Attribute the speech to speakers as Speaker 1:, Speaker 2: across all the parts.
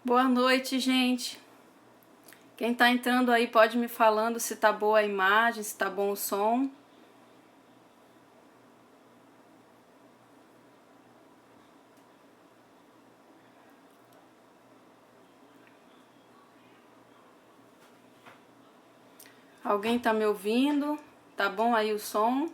Speaker 1: Boa noite, gente. Quem tá entrando aí pode me falando se tá boa a imagem, se tá bom o som. Alguém tá me ouvindo? Tá bom aí o som?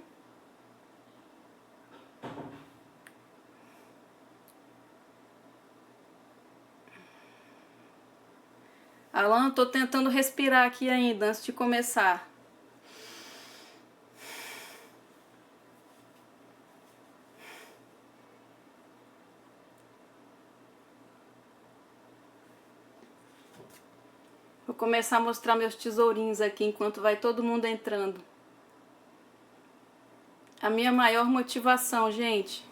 Speaker 1: Alan, tô tentando respirar aqui ainda antes de começar. Vou começar a mostrar meus tesourinhos aqui enquanto vai todo mundo entrando. A minha maior motivação, gente.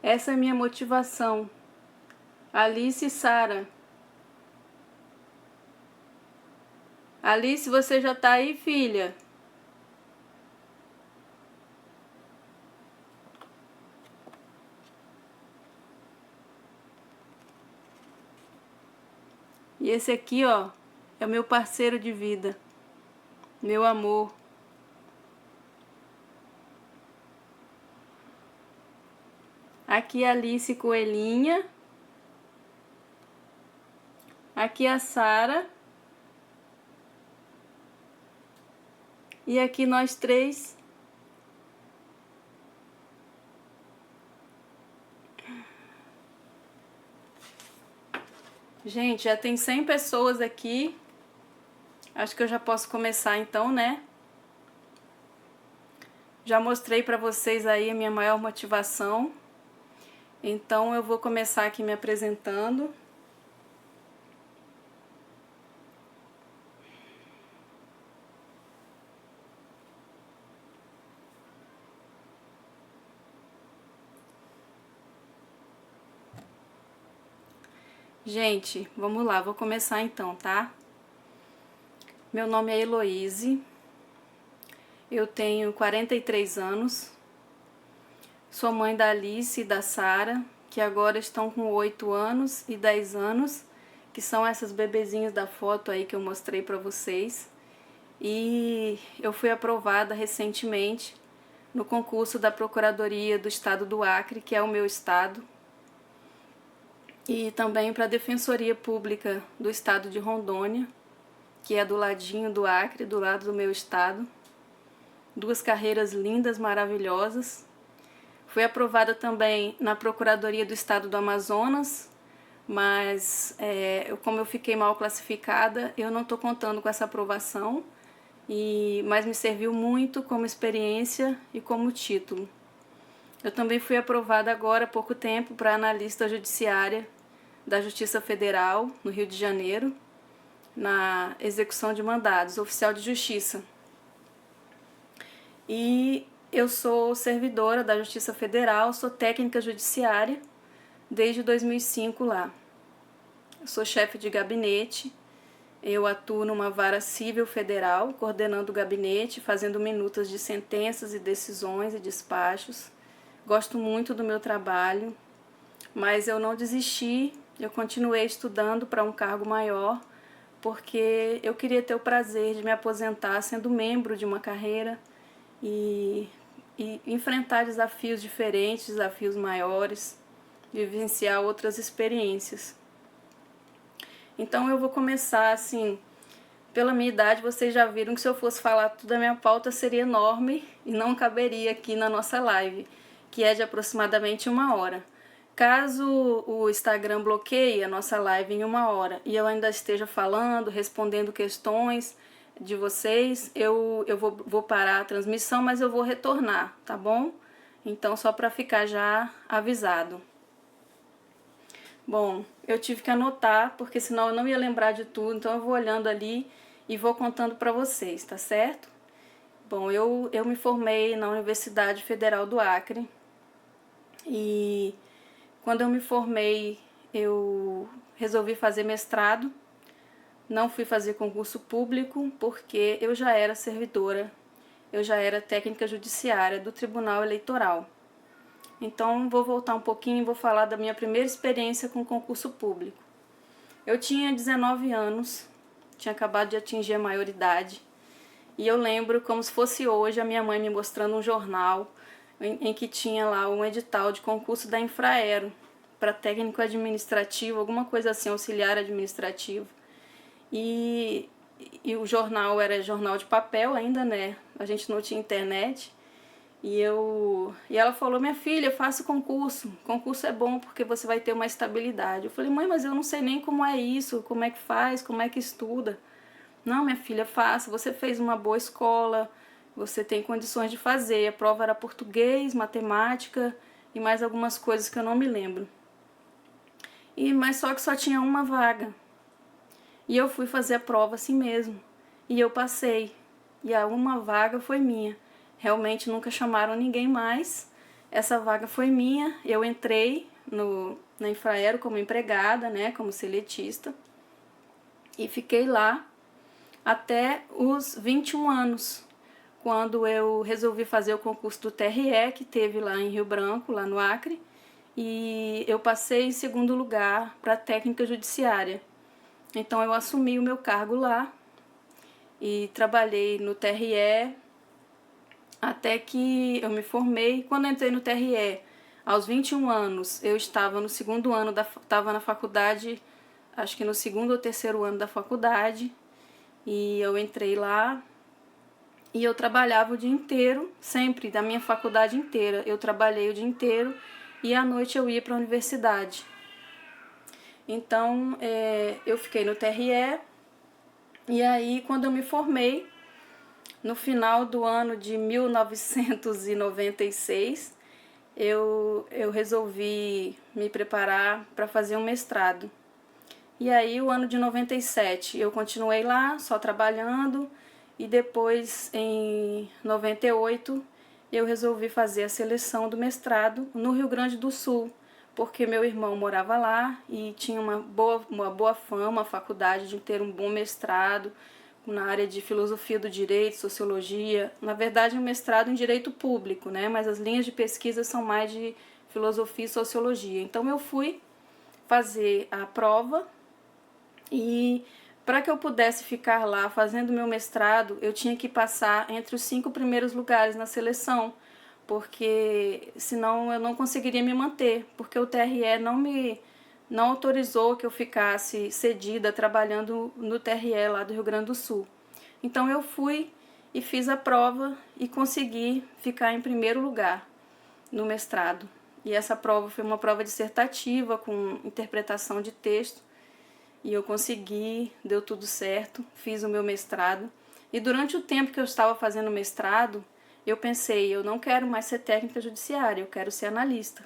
Speaker 1: Essa é a minha motivação. Alice e Sara. Alice, você já tá aí, filha? E esse aqui, ó, é o meu parceiro de vida. Meu amor. Aqui a Alice Coelhinha. Aqui a Sara. E aqui nós três. Gente, já tem 100 pessoas aqui. Acho que eu já posso começar então, né? Já mostrei pra vocês aí a minha maior motivação. Então eu vou começar aqui me apresentando. Gente, vamos lá, vou começar então, tá? Meu nome é Heloíse. Eu tenho 43 anos. Sou mãe da Alice e da Sara, que agora estão com 8 anos e 10 anos, que são essas bebezinhas da foto aí que eu mostrei pra vocês. E eu fui aprovada recentemente no concurso da Procuradoria do Estado do Acre, que é o meu estado, e também para a Defensoria Pública do Estado de Rondônia, que é do ladinho do Acre, do lado do meu estado. Duas carreiras lindas, maravilhosas. Fui aprovada também na Procuradoria do Estado do Amazonas, mas como eu fiquei mal classificada, eu não estou contando com essa aprovação, mas me serviu muito como experiência e como título. Eu também fui aprovada agora há pouco tempo para analista judiciária da Justiça Federal, no Rio de Janeiro, na execução de mandados, oficial de justiça. E eu sou servidora da Justiça Federal, sou técnica judiciária desde 2005 lá. Eu sou chefe de gabinete, eu atuo numa vara civil federal, coordenando o gabinete, fazendo minutas de sentenças e decisões e despachos. Gosto muito do meu trabalho, mas eu não desisti, eu continuei estudando para um cargo maior, porque eu queria ter o prazer de me aposentar sendo membro de uma carreira e enfrentar desafios diferentes, desafios maiores, vivenciar outras experiências. Então eu vou começar assim, pela minha idade, vocês já viram que se eu fosse falar tudo a minha pauta seria enorme e não caberia aqui na nossa live, que é de aproximadamente 1 hora. Caso o Instagram bloqueie a nossa live em 1 hora e eu ainda esteja falando, respondendo questões de vocês, eu vou parar a transmissão, mas eu vou retornar, tá bom? Então, só para ficar já avisado. Bom, eu tive que anotar, porque senão eu não ia lembrar de tudo, então eu vou olhando ali e vou contando para vocês, tá certo? Bom, eu me formei na Universidade Federal do Acre e quando eu me formei eu resolvi fazer mestrado. Não fui fazer concurso público porque eu já era servidora, eu já era técnica judiciária do Tribunal Eleitoral. Então vou voltar um pouquinho e vou falar da minha primeira experiência com concurso público. Eu tinha 19 anos, tinha acabado de atingir a maioridade. E eu lembro como se fosse hoje a minha mãe me mostrando um jornal em que tinha lá um edital de concurso da Infraero para técnico administrativo, alguma coisa assim, auxiliar administrativo. E o jornal era jornal de papel ainda, né? A gente não tinha internet. E ela falou: minha filha, faça concurso. Concurso é bom porque você vai ter uma estabilidade. Eu falei: mãe, mas eu não sei nem como é isso, como é que faz, como é que estuda. Não, minha filha, faça. Você fez uma boa escola, você tem condições de fazer. A prova era português, matemática e mais algumas coisas que eu não me lembro. Mas só que só tinha uma vaga. E eu fui fazer a prova assim mesmo. E eu passei. E a uma vaga foi minha. Realmente nunca chamaram ninguém mais. Essa vaga foi minha. Eu entrei na Infraero como empregada, né, como seletista. E fiquei lá até os 21 anos, quando eu resolvi fazer o concurso do TRE, que teve lá em Rio Branco, lá no Acre, e eu passei em segundo lugar para técnica judiciária. Então eu assumi o meu cargo lá e trabalhei no TRE até que eu me formei. Quando eu entrei no TRE, aos 21 anos, eu estava no segundo ano, estava na faculdade, acho que no segundo ou terceiro ano da faculdade, e eu entrei lá e eu trabalhava o dia inteiro, sempre, da minha faculdade inteira. Eu trabalhei o dia inteiro e à noite eu ia para a universidade. Então, eu fiquei no TRE e aí, quando eu me formei, no final do ano de 1996, eu resolvi me preparar para fazer um mestrado. E aí, o ano de 97, eu continuei lá, só trabalhando, e depois, em 98, eu resolvi fazer a seleção do mestrado no Rio Grande do Sul, porque meu irmão morava lá e tinha uma boa fama, a faculdade, de ter um bom mestrado na área de filosofia do direito, sociologia. Na verdade, um mestrado em direito público, né? Mas as linhas de pesquisa são mais de filosofia e sociologia. Então, eu fui fazer a prova e para que eu pudesse ficar lá fazendo meu mestrado, eu tinha que passar entre os 5 primeiros lugares na seleção, porque senão eu não conseguiria me manter, porque o TRE não autorizou que eu ficasse cedida trabalhando no TRE lá do Rio Grande do Sul. Então eu fui e fiz a prova e consegui ficar em primeiro lugar no mestrado. E essa prova foi uma prova dissertativa com interpretação de texto. E eu consegui, deu tudo certo, fiz o meu mestrado. E durante o tempo que eu estava fazendo o mestrado, eu pensei: eu não quero mais ser técnica judiciária, eu quero ser analista.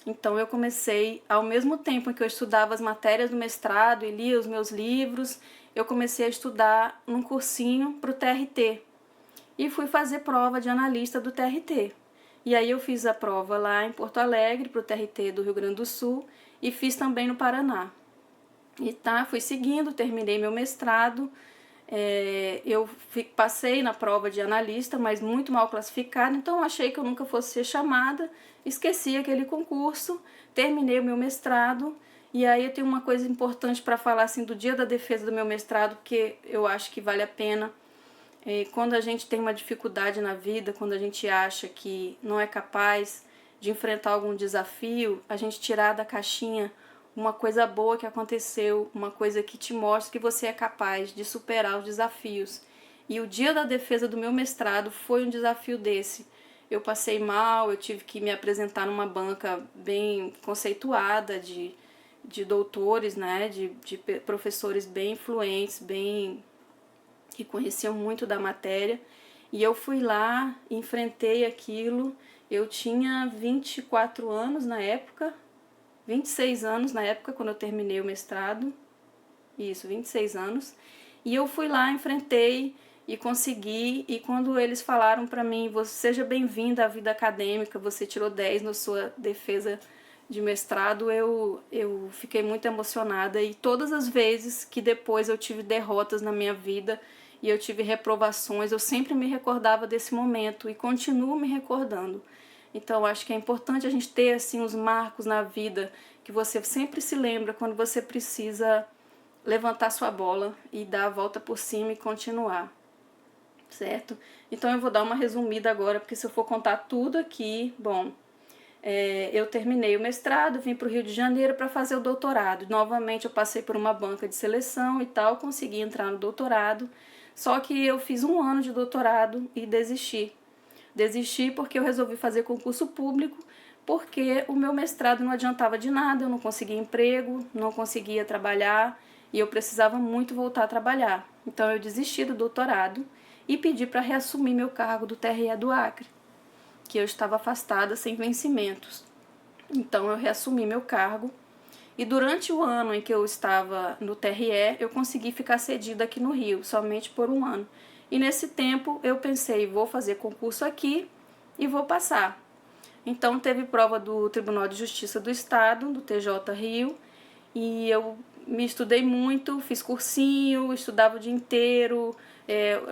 Speaker 1: Então eu comecei, ao mesmo tempo que eu estudava as matérias do mestrado e lia os meus livros, eu comecei a estudar num cursinho para o TRT. E fui fazer prova de analista do TRT. E aí eu fiz a prova lá em Porto Alegre, para o TRT do Rio Grande do Sul, e fiz também no Paraná. E fui seguindo, terminei meu mestrado, eu passei na prova de analista, mas muito mal classificada, então achei que eu nunca fosse ser chamada, esqueci aquele concurso, terminei o meu mestrado. E aí eu tenho uma coisa importante para falar assim, do dia da defesa do meu mestrado, porque eu acho que vale a pena. Quando a gente tem uma dificuldade na vida, quando a gente acha que não é capaz de enfrentar algum desafio, a gente tirar da caixinha uma coisa boa que aconteceu, uma coisa que te mostra que você é capaz de superar os desafios. E o dia da defesa do meu mestrado foi um desafio desse. Eu passei mal, eu tive que me apresentar numa banca bem conceituada de doutores, né, de professores bem influentes, que conheciam muito da matéria. E eu fui lá, enfrentei aquilo. Eu tinha 24 anos na época, 26 anos na época, quando eu terminei o mestrado. Isso, 26 anos. E eu fui lá, enfrentei, e consegui. E quando eles falaram para mim, você seja bem-vinda à vida acadêmica, você tirou 10 na sua defesa de mestrado, eu fiquei muito emocionada. E todas as vezes que depois eu tive derrotas na minha vida e eu tive reprovações, eu sempre me recordava desse momento e continuo me recordando. Então, acho que é importante a gente ter assim os marcos na vida que você sempre se lembra quando você precisa levantar sua bola e dar a volta por cima e continuar, certo? Então eu vou dar uma resumida agora, porque se eu for contar tudo aqui, bom, eu terminei o mestrado, vim para o Rio de Janeiro para fazer o doutorado. Novamente eu passei por uma banca de seleção e tal, consegui entrar no doutorado, só que eu fiz 1 ano de doutorado e desisti. Desisti porque eu resolvi fazer concurso público, porque o meu mestrado não adiantava de nada, eu não conseguia emprego, não conseguia trabalhar e eu precisava muito voltar a trabalhar. Então eu desisti do doutorado e pedi para reassumir meu cargo do TRE do Acre, que eu estava afastada sem vencimentos. Então eu reassumi meu cargo e durante o ano em que eu estava no TRE, eu consegui ficar cedida aqui no Rio, somente por 1 ano. E nesse tempo eu pensei, vou fazer concurso aqui e vou passar. Então teve prova do Tribunal de Justiça do Estado, do TJ Rio, e eu me estudei muito, fiz cursinho, estudava o dia inteiro.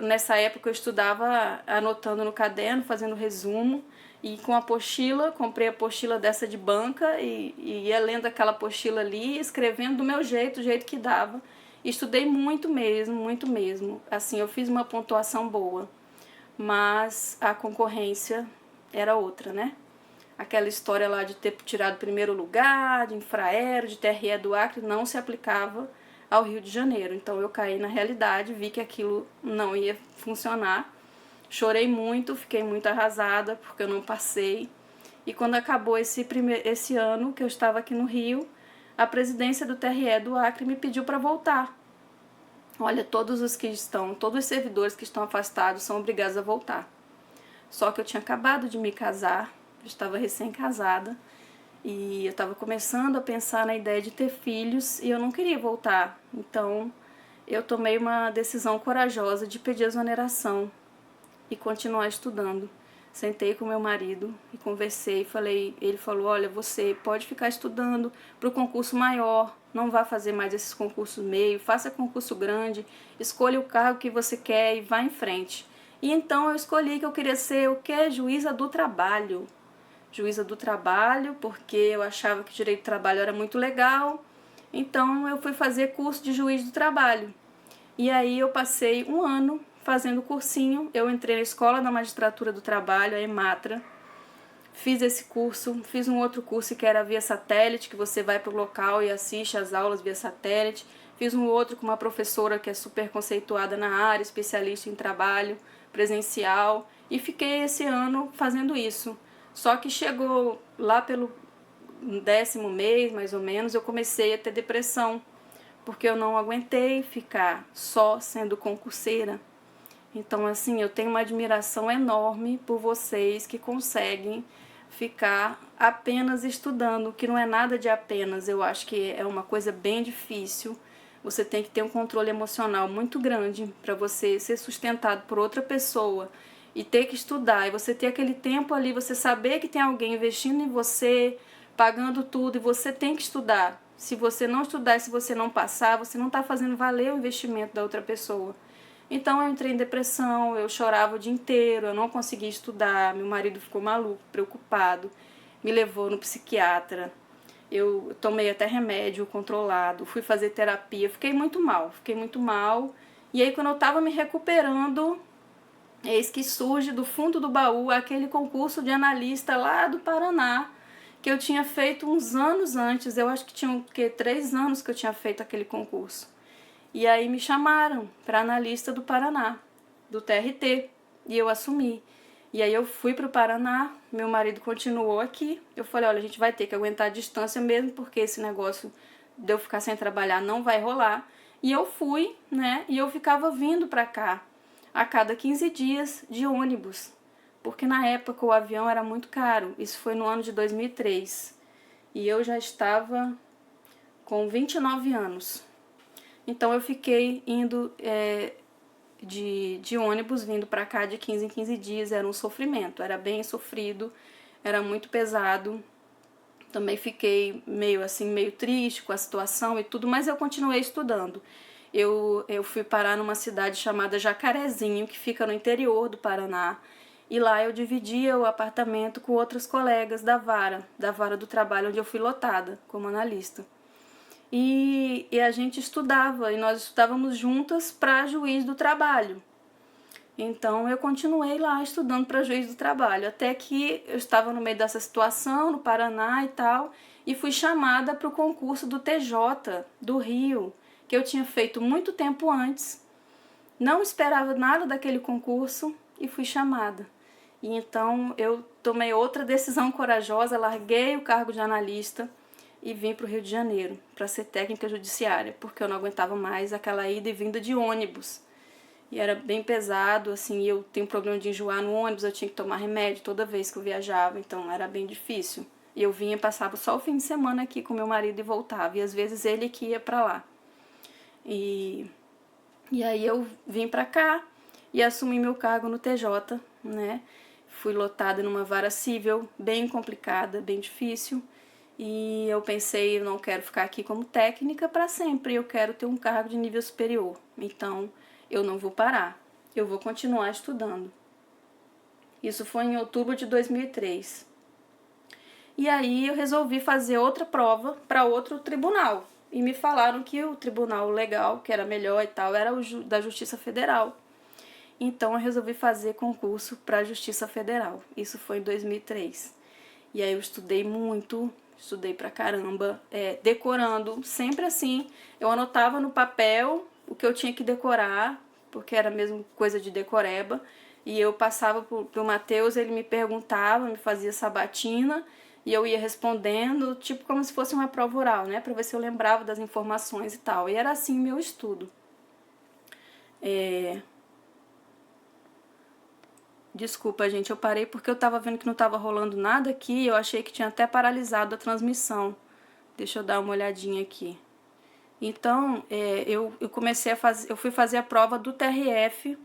Speaker 1: Nessa época eu estudava anotando no caderno, fazendo resumo, e com a apostila, comprei a apostila dessa de banca e ia lendo aquela apostila ali, escrevendo do meu jeito, do jeito que dava. Estudei muito mesmo, muito mesmo. Assim, eu fiz uma pontuação boa, mas a concorrência era outra, né? Aquela história lá de ter tirado primeiro lugar, de Infraero, de TRE do Acre, não se aplicava ao Rio de Janeiro. Então eu caí na realidade, vi que aquilo não ia funcionar. Chorei muito, fiquei muito arrasada porque eu não passei. E quando acabou esse ano que eu estava aqui no Rio, a presidência do TRE do Acre me pediu para voltar. Olha, todos os servidores que estão afastados são obrigados a voltar. Só que eu tinha acabado de me casar, eu estava recém-casada, e eu estava começando a pensar na ideia de ter filhos e eu não queria voltar. Então eu tomei uma decisão corajosa de pedir exoneração e continuar estudando. Sentei com meu marido e conversei, ele falou, olha, você pode ficar estudando para o concurso maior, não vá fazer mais esses concursos meio, faça concurso grande, escolha o cargo que você quer e vá em frente. E então eu escolhi que eu queria ser o quê? Juíza do trabalho. Juíza do trabalho, porque eu achava que direito do trabalho era muito legal, então eu fui fazer curso de juiz do trabalho. E aí eu passei 1 ano fazendo cursinho, eu entrei na Escola da Magistratura do Trabalho, a EMATRA, fiz esse curso, fiz um outro curso que era via satélite, que você vai para o local e assiste as aulas via satélite, fiz um outro com uma professora que é super conceituada na área, especialista em trabalho presencial, e fiquei esse ano fazendo isso. Só que chegou lá pelo 10º mês, mais ou menos, eu comecei a ter depressão, porque eu não aguentei ficar só sendo concurseira. Então, assim, eu tenho uma admiração enorme por vocês que conseguem ficar apenas estudando, que não é nada de apenas, eu acho que é uma coisa bem difícil. Você tem que ter um controle emocional muito grande para você ser sustentado por outra pessoa e ter que estudar, e você ter aquele tempo ali, você saber que tem alguém investindo em você, pagando tudo, e você tem que estudar. Se você não estudar e se você não passar, você não está fazendo valer o investimento da outra pessoa. Então eu entrei em depressão, eu chorava o dia inteiro, eu não conseguia estudar, meu marido ficou maluco, preocupado, me levou no psiquiatra, eu tomei até remédio controlado, fui fazer terapia, fiquei muito mal. E aí quando eu estava me recuperando, eis que surge do fundo do baú aquele concurso de analista lá do Paraná, que eu tinha feito uns anos antes, eu acho que tinha 3 anos que eu tinha feito aquele concurso. E aí me chamaram para analista do Paraná, do TRT, e eu assumi. E aí eu fui para o Paraná, meu marido continuou aqui. Eu falei, olha, a gente vai ter que aguentar a distância mesmo, porque esse negócio de eu ficar sem trabalhar não vai rolar. E eu fui, né, e eu ficava vindo para cá a cada 15 dias de ônibus, porque na época o avião era muito caro. Isso foi no ano de 2003. E eu já estava com 29 anos. Então eu fiquei indo de ônibus vindo para cá de 15 em 15 dias, era um sofrimento, era bem sofrido, era muito pesado. Também fiquei meio triste com a situação e tudo, mas eu continuei estudando. Eu fui parar numa cidade chamada Jacarezinho, que fica no interior do Paraná, e lá eu dividia o apartamento com outros colegas da vara do trabalho, onde eu fui lotada como analista. E a gente estudava, e nós estudávamos juntas para juiz do trabalho. Então eu continuei lá estudando para juiz do trabalho, até que eu estava no meio dessa situação, no Paraná e tal, e fui chamada para o concurso do TJ do Rio, que eu tinha feito muito tempo antes. Não esperava nada daquele concurso e fui chamada. E então eu tomei outra decisão corajosa, larguei o cargo de analista e vim para o Rio de Janeiro para ser técnica judiciária, porque eu não aguentava mais aquela ida e vinda de ônibus. E era bem pesado, assim, eu tenho problema de enjoar no ônibus, eu tinha que tomar remédio toda vez que eu viajava, então era bem difícil. E eu vinha, passava só o fim de semana aqui com meu marido e voltava, e às vezes ele que ia para lá. E aí eu vim para cá e assumi meu cargo no TJ, né? Fui lotada numa vara civil bem complicada, bem difícil. E eu pensei, eu não quero ficar aqui como técnica para sempre, eu quero ter um cargo de nível superior. Então, eu não vou parar, eu vou continuar estudando. Isso foi em outubro de 2003. E aí eu resolvi fazer outra prova para outro tribunal. E me falaram que o tribunal legal, que era melhor e tal, era o da Justiça Federal. Então eu resolvi fazer concurso para a Justiça Federal. Isso foi em 2003. E aí eu estudei muito, estudei pra caramba, decorando, sempre assim. Eu anotava no papel o que eu tinha que decorar, porque era mesmo coisa de decoreba. E eu passava pro Matheus, ele me perguntava, me fazia sabatina, e eu ia respondendo, tipo como se fosse uma prova oral, né? Pra ver se eu lembrava das informações e tal. E era assim meu estudo. Desculpa, gente, eu parei porque eu tava vendo que não tava rolando nada aqui, eu achei que tinha até paralisado a transmissão. Deixa eu dar uma olhadinha aqui. Então, eu comecei a fazer, eu fui fazer a prova do TRF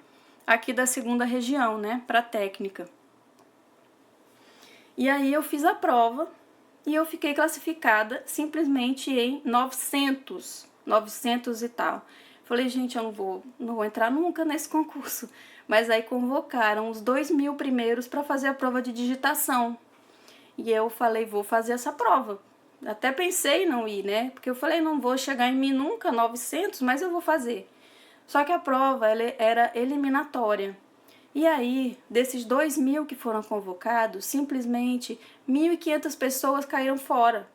Speaker 1: aqui da 2ª região, né, para técnica. E aí eu fiz a prova e eu fiquei classificada simplesmente em 900 e tal. Falei, gente, eu não vou entrar nunca nesse concurso. Mas aí convocaram os 2.000 primeiros para fazer a prova de digitação. E eu falei, vou fazer essa prova. Até pensei em não ir, né? Porque eu falei, não vou chegar em mim nunca, 900, mas eu vou fazer. Só que a prova ela era eliminatória. E aí, desses 2.000 que foram convocados, simplesmente 1.500 pessoas caíram fora.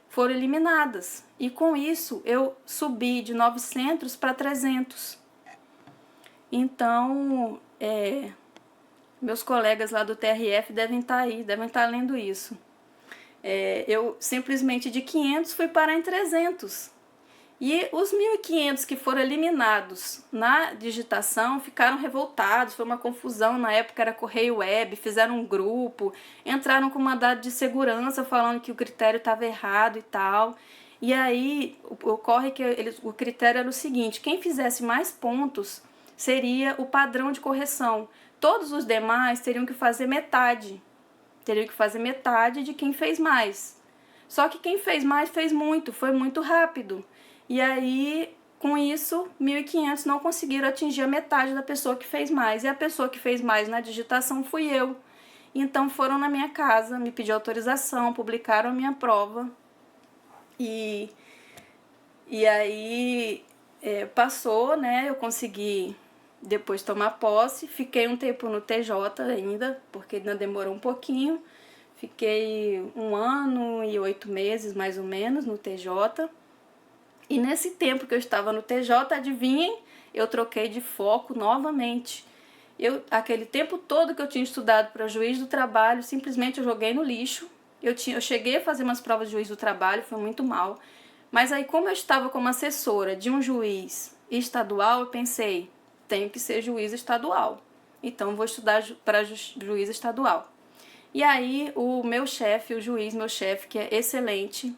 Speaker 1: Foram eliminadas. E com isso, eu subi de 900 para 300. Então, meus colegas lá do TRF devem estar aí, devem estar lendo isso. Eu simplesmente de 500 fui parar em 300. E os 1.500 que foram eliminados na digitação ficaram revoltados, foi uma confusão, na época era Correio Web, fizeram um grupo, entraram com mandado de segurança falando que o critério estava errado e tal. E aí ocorre que o critério era o seguinte, quem fizesse mais pontos seria o padrão de correção. Todos os demais teriam que fazer metade. Teriam que fazer metade de quem fez mais. Só que quem fez mais fez muito, foi muito rápido. E aí, com isso, 1.500 não conseguiram atingir a metade da pessoa que fez mais. E a pessoa que fez mais na digitação fui eu. Então foram na minha casa, me pediram autorização, publicaram a minha prova. E aí passou, né? Eu consegui depois tomar posse. Fiquei um tempo no TJ ainda, porque ainda demorou um pouquinho. Fiquei 1 ano e 8 meses, mais ou menos, no TJ. E nesse tempo que eu estava no TJ, adivinhem, eu troquei de foco novamente. Aquele tempo todo que eu tinha estudado para juiz do trabalho, simplesmente eu joguei no lixo. Eu cheguei a fazer umas provas de juiz do trabalho, foi muito mal. Mas aí, como eu estava como assessora de um juiz estadual, eu pensei, tenho que ser juiz estadual. Então, vou estudar para juiz estadual. E aí, o meu chefe, meu chefe, que é excelente,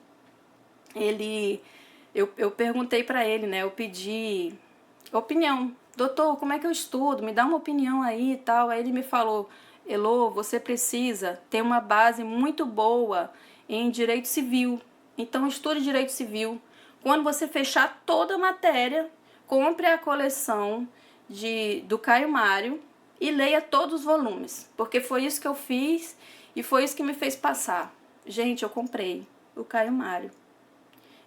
Speaker 1: eu perguntei para ele, né? Eu pedi opinião doutor, como é que eu estudo? Me dá uma opinião aí e tal. Aí ele me falou, Elô, você precisa ter uma base muito boa em direito civil. Então estude direito civil. Quando você fechar toda a matéria, compre a coleção do Caio Mário e leia todos os volumes. Porque foi isso que eu fiz e foi isso que me fez passar. Gente, eu comprei o Caio Mário.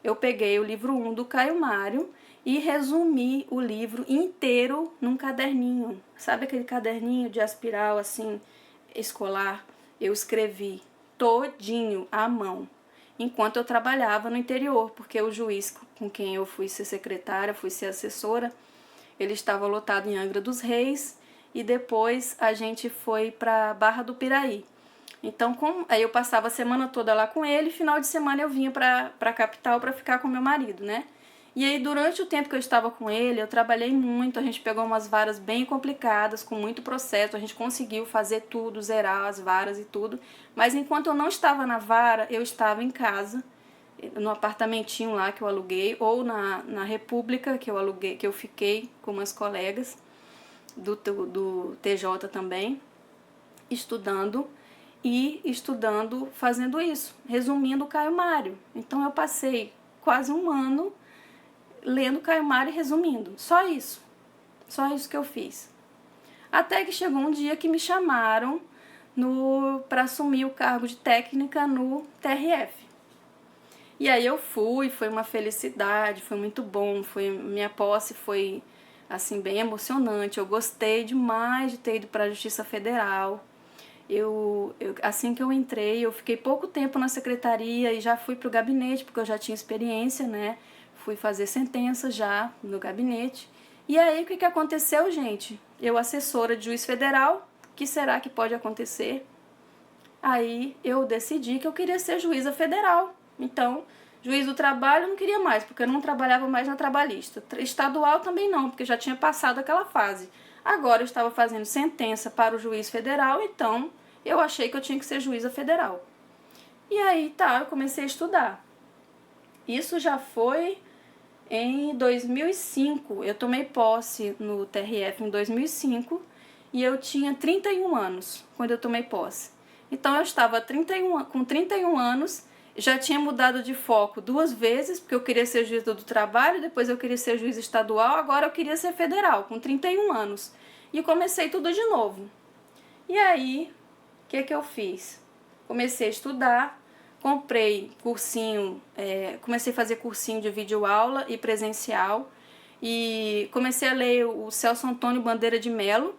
Speaker 1: Eu peguei o livro 1 do Caio Mário e resumi o livro inteiro num caderninho. Sabe aquele caderninho de aspiral, assim, escolar? Eu escrevi todinho à mão, enquanto eu trabalhava no interior, porque o juiz com quem eu fui ser secretária, fui ser assessora, ele estava lotado em Angra dos Reis e depois a gente foi para Barra do Piraí. Então, aí eu passava a semana toda lá com ele, final de semana eu vinha para a capital para ficar com meu marido, né? E aí, durante o tempo que eu estava com ele, eu trabalhei muito, a gente pegou umas varas bem complicadas, com muito processo, a gente conseguiu fazer tudo, zerar as varas e tudo. Mas enquanto eu não estava na vara, eu estava em casa, no apartamentinho lá que eu aluguei, ou na República que eu aluguei, que eu fiquei com umas colegas do TJ também, estudando fazendo isso, resumindo o Caio Mário. Então eu passei quase um ano lendo Caio Mário e resumindo, só isso que eu fiz. Até que chegou um dia que me chamaram para assumir o cargo de técnica no TRF. E aí eu foi uma felicidade, foi muito bom, minha posse foi assim bem emocionante, eu gostei demais de ter ido para a Justiça Federal. Assim que eu entrei, eu fiquei pouco tempo na secretaria e já fui para o gabinete, porque eu já tinha experiência, né? Fui fazer sentença já no gabinete. E aí, o que aconteceu, gente? Eu, assessora de juiz federal, o que será que pode acontecer? Aí, eu decidi que eu queria ser juíza federal. Então, juiz do trabalho eu não queria mais, porque eu não trabalhava mais na trabalhista. Estadual também não, porque já tinha passado aquela fase. Agora eu estava fazendo sentença para o juiz federal, então eu achei que eu tinha que ser juíza federal. E aí, eu comecei a estudar. Isso já foi em 2005. Eu tomei posse no TRF em 2005 e eu tinha 31 anos quando eu tomei posse. Então eu estava com 31 anos, já tinha mudado de foco 2 vezes, porque eu queria ser juíza do trabalho, depois eu queria ser juíza estadual, agora eu queria ser federal, com 31 anos. E comecei tudo de novo. E aí, o que eu fiz? Comecei a estudar, comprei cursinho, comecei a fazer cursinho de videoaula e presencial e comecei a ler o Celso Antônio Bandeira de Melo.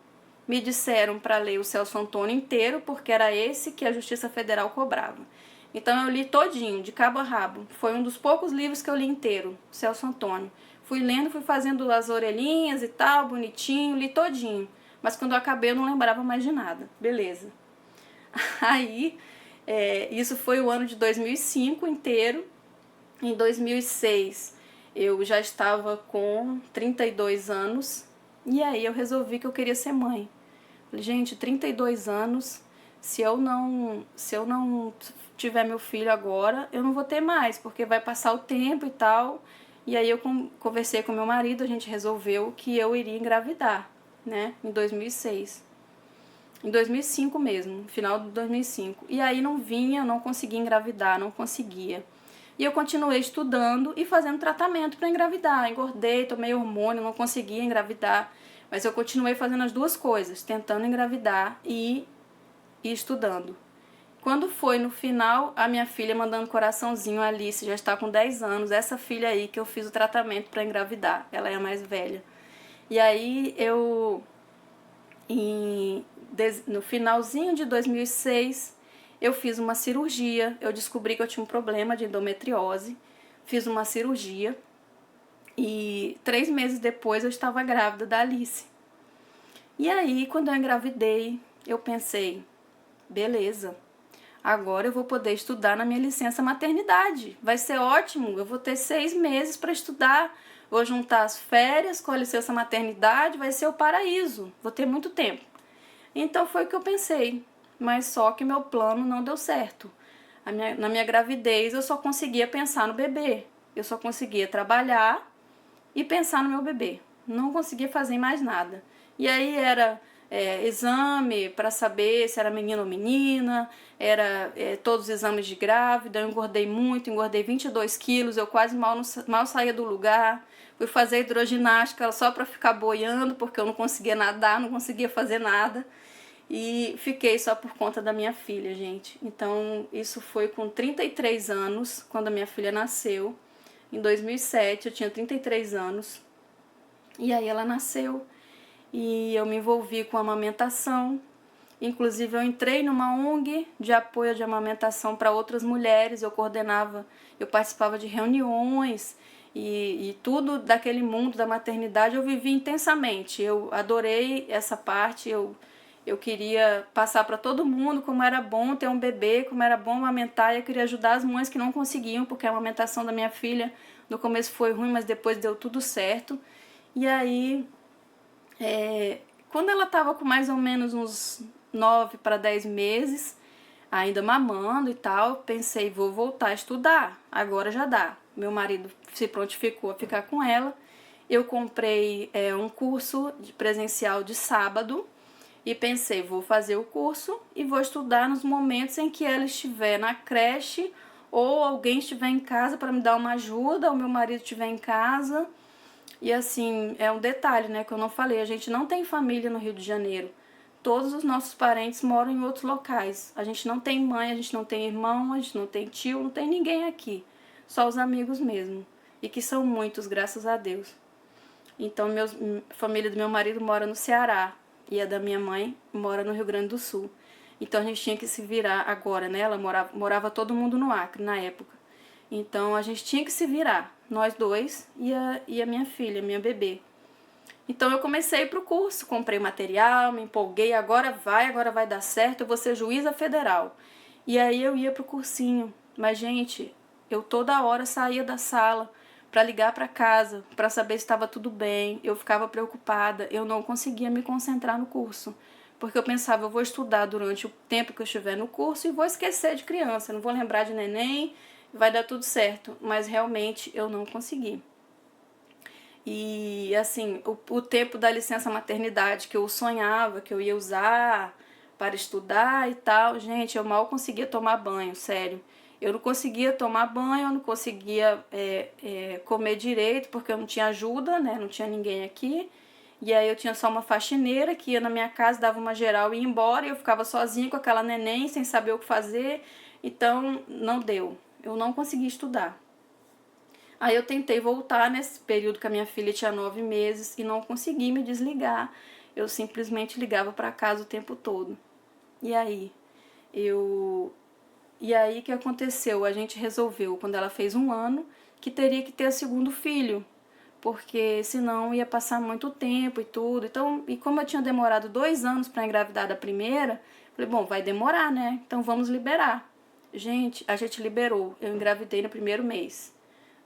Speaker 1: Me disseram para ler o Celso Antônio inteiro, porque era esse que a Justiça Federal cobrava. Então eu li todinho, de cabo a rabo. Foi um dos poucos livros que eu li inteiro, Celso Antônio. Fui lendo, fui fazendo as orelhinhas e tal, bonitinho, li todinho. Mas quando eu acabei eu não lembrava mais de nada. Beleza. Aí, isso foi o ano de 2005 inteiro. Em 2006 eu já estava com 32 anos. E aí eu resolvi que eu queria ser mãe. Falei, gente, 32 anos, se eu não tiver meu filho agora, eu não vou ter mais, porque vai passar o tempo e tal. E aí eu conversei com meu marido, a gente resolveu que eu iria engravidar, né, em 2006. Em 2005 mesmo, final de 2005. E aí não conseguia engravidar, não conseguia. E eu continuei estudando e fazendo tratamento para engravidar. Engordei, tomei hormônio, não conseguia engravidar. Mas eu continuei fazendo as duas coisas, tentando engravidar e estudando. Quando foi no final, a minha filha mandando coraçãozinho, a Alice, já está com 10 anos, essa filha aí que eu fiz o tratamento para engravidar, ela é a mais velha. E aí no finalzinho de 2006, eu fiz uma cirurgia, eu descobri que eu tinha um problema de endometriose, fiz uma cirurgia e 3 meses depois eu estava grávida da Alice. E aí, quando eu engravidei, eu pensei, beleza, agora eu vou poder estudar na minha licença maternidade. Vai ser ótimo, eu vou ter 6 meses para estudar. Vou juntar as férias com a licença maternidade, vai ser o paraíso. Vou ter muito tempo. Então foi o que eu pensei, mas só que meu plano não deu certo. Na minha gravidez eu só conseguia pensar no bebê. Eu só conseguia trabalhar e pensar no meu bebê. não conseguia fazer mais nada. E aí era exame para saber se era menino ou menina, era todos os exames de grávida. Eu engordei muito, engordei 22 quilos, eu quase mal saía do lugar. Fui fazer hidroginástica só para ficar boiando, porque eu não conseguia nadar, não conseguia fazer nada. E fiquei só por conta da minha filha, gente. Então, isso foi com 33 anos, quando a minha filha nasceu. Em 2007, eu tinha 33 anos. E aí ela nasceu. E eu me envolvi com a amamentação. Inclusive, eu entrei numa ONG de apoio de amamentação para outras mulheres. Eu coordenava, eu participava de reuniões e tudo daquele mundo da maternidade eu vivi intensamente. Eu adorei essa parte, eu queria passar para todo mundo como era bom ter um bebê, como era bom amamentar, e eu queria ajudar as mães que não conseguiam, porque a amamentação da minha filha no começo foi ruim, mas depois deu tudo certo. E aí, quando ela estava com mais ou menos uns 9 para 10 meses, ainda mamando e tal, pensei, vou voltar a estudar, agora já dá. Meu marido se prontificou a ficar com ela. Eu comprei um curso de presencial de sábado e pensei, vou fazer o curso e vou estudar nos momentos em que ela estiver na creche ou alguém estiver em casa para me dar uma ajuda, ou meu marido estiver em casa. E assim, é um detalhe, né, que eu não falei, a gente não tem família no Rio de Janeiro. Todos os nossos parentes moram em outros locais. A gente não tem mãe, a gente não tem irmão, a gente não tem tio, não tem ninguém aqui. Só os amigos mesmo. E que são muitos, graças a Deus. Então, a família do meu marido mora no Ceará e a da minha mãe mora no Rio Grande do Sul. Então, a gente tinha que se virar agora, né? Ela morava todo mundo no Acre na época. Então, a gente tinha que se virar, nós dois e a minha filha, minha bebê. Então, eu comecei pro curso, comprei material, me empolguei, agora vai dar certo, eu vou ser juíza federal. E aí, eu ia pro cursinho. Mas, gente, eu toda hora saía da sala para ligar para casa, para saber se estava tudo bem. Eu ficava preocupada, eu não conseguia me concentrar no curso, porque eu pensava, eu vou estudar durante o tempo que eu estiver no curso e vou esquecer de criança, não vou lembrar de neném, vai dar tudo certo. Mas realmente eu não consegui. E assim, o tempo da licença maternidade que eu sonhava, que eu ia usar para estudar e tal, gente, eu mal conseguia tomar banho, sério. Eu não conseguia tomar banho, eu não conseguia comer direito, porque eu não tinha ajuda, né? Não tinha ninguém aqui. E aí eu tinha só uma faxineira que ia na minha casa, dava uma geral e ia embora. E eu ficava sozinha com aquela neném, sem saber o que fazer. Então, não deu. Eu não consegui estudar. Aí eu tentei voltar nesse período que a minha filha tinha 9 meses e não consegui me desligar. Eu simplesmente ligava para casa o tempo todo. E aí? E aí o que aconteceu? A gente resolveu, quando ela fez 1 ano, que teria que ter o segundo filho, porque senão ia passar muito tempo e tudo. Então, e como eu tinha demorado 2 anos para engravidar da primeira, falei, bom, vai demorar, né? Então vamos liberar. Gente, a gente liberou. Eu engravidei no primeiro mês.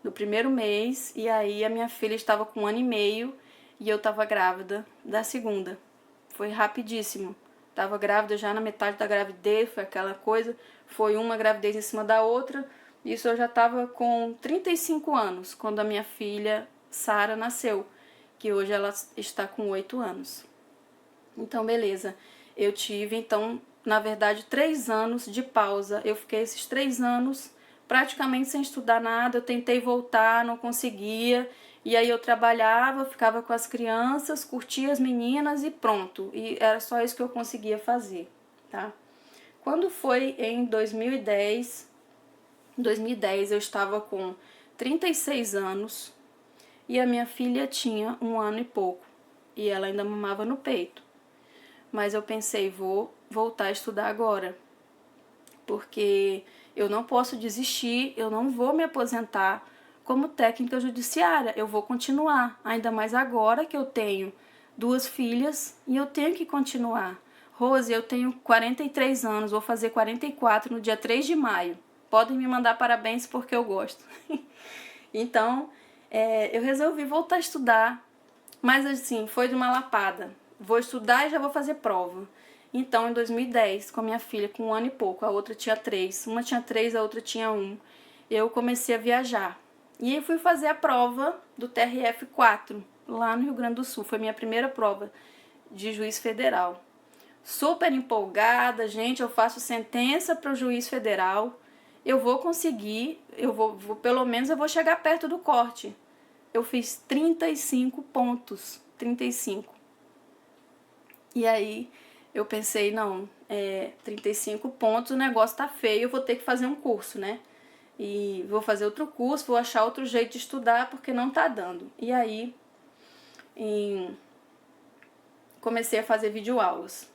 Speaker 1: No primeiro mês, e aí a minha filha estava com 1 ano e meio e eu estava grávida da segunda. Foi rapidíssimo. Estava grávida já na metade da gravidez, foi aquela coisa, foi uma gravidez em cima da outra. Isso eu já estava com 35 anos, quando a minha filha Sara nasceu, que hoje ela está com 8 anos. Então, beleza. Eu tive, então, na verdade, 3 anos de pausa. Eu fiquei esses 3 anos praticamente sem estudar nada. Eu tentei voltar, não conseguia. E aí eu trabalhava, ficava com as crianças, curtia as meninas e pronto. E era só isso que eu conseguia fazer, tá? Quando foi em 2010 eu estava com 36 anos e a minha filha tinha 1 ano e pouco. E ela ainda mamava no peito. Mas eu pensei, vou voltar a estudar agora, porque eu não posso desistir, eu não vou me aposentar como técnica judiciária, eu vou continuar, ainda mais agora que eu tenho 2 filhas e eu tenho que continuar. Rose, eu tenho 43 anos, vou fazer 44 no dia 3 de maio. Podem me mandar parabéns porque eu gosto. Então, eu resolvi voltar a estudar, mas assim, foi de uma lapada. Vou estudar e já vou fazer prova. Então, em 2010, com a minha filha com 1 ano e pouco, a outra tinha 3. Uma tinha 3, a outra tinha 1. Eu comecei a viajar. E aí fui fazer a prova do TRF4. lá no Rio Grande do Sul. Foi minha primeira prova de juiz federal. Super empolgada, gente, eu faço sentença para o juiz federal. Eu vou conseguir, pelo menos eu vou chegar perto do corte. Eu fiz 35 pontos, 35. E aí eu pensei, não, 35 pontos, o negócio tá feio, eu vou ter que fazer um curso, né? E vou fazer outro curso, vou achar outro jeito de estudar, porque não tá dando. E aí, comecei a fazer videoaulas.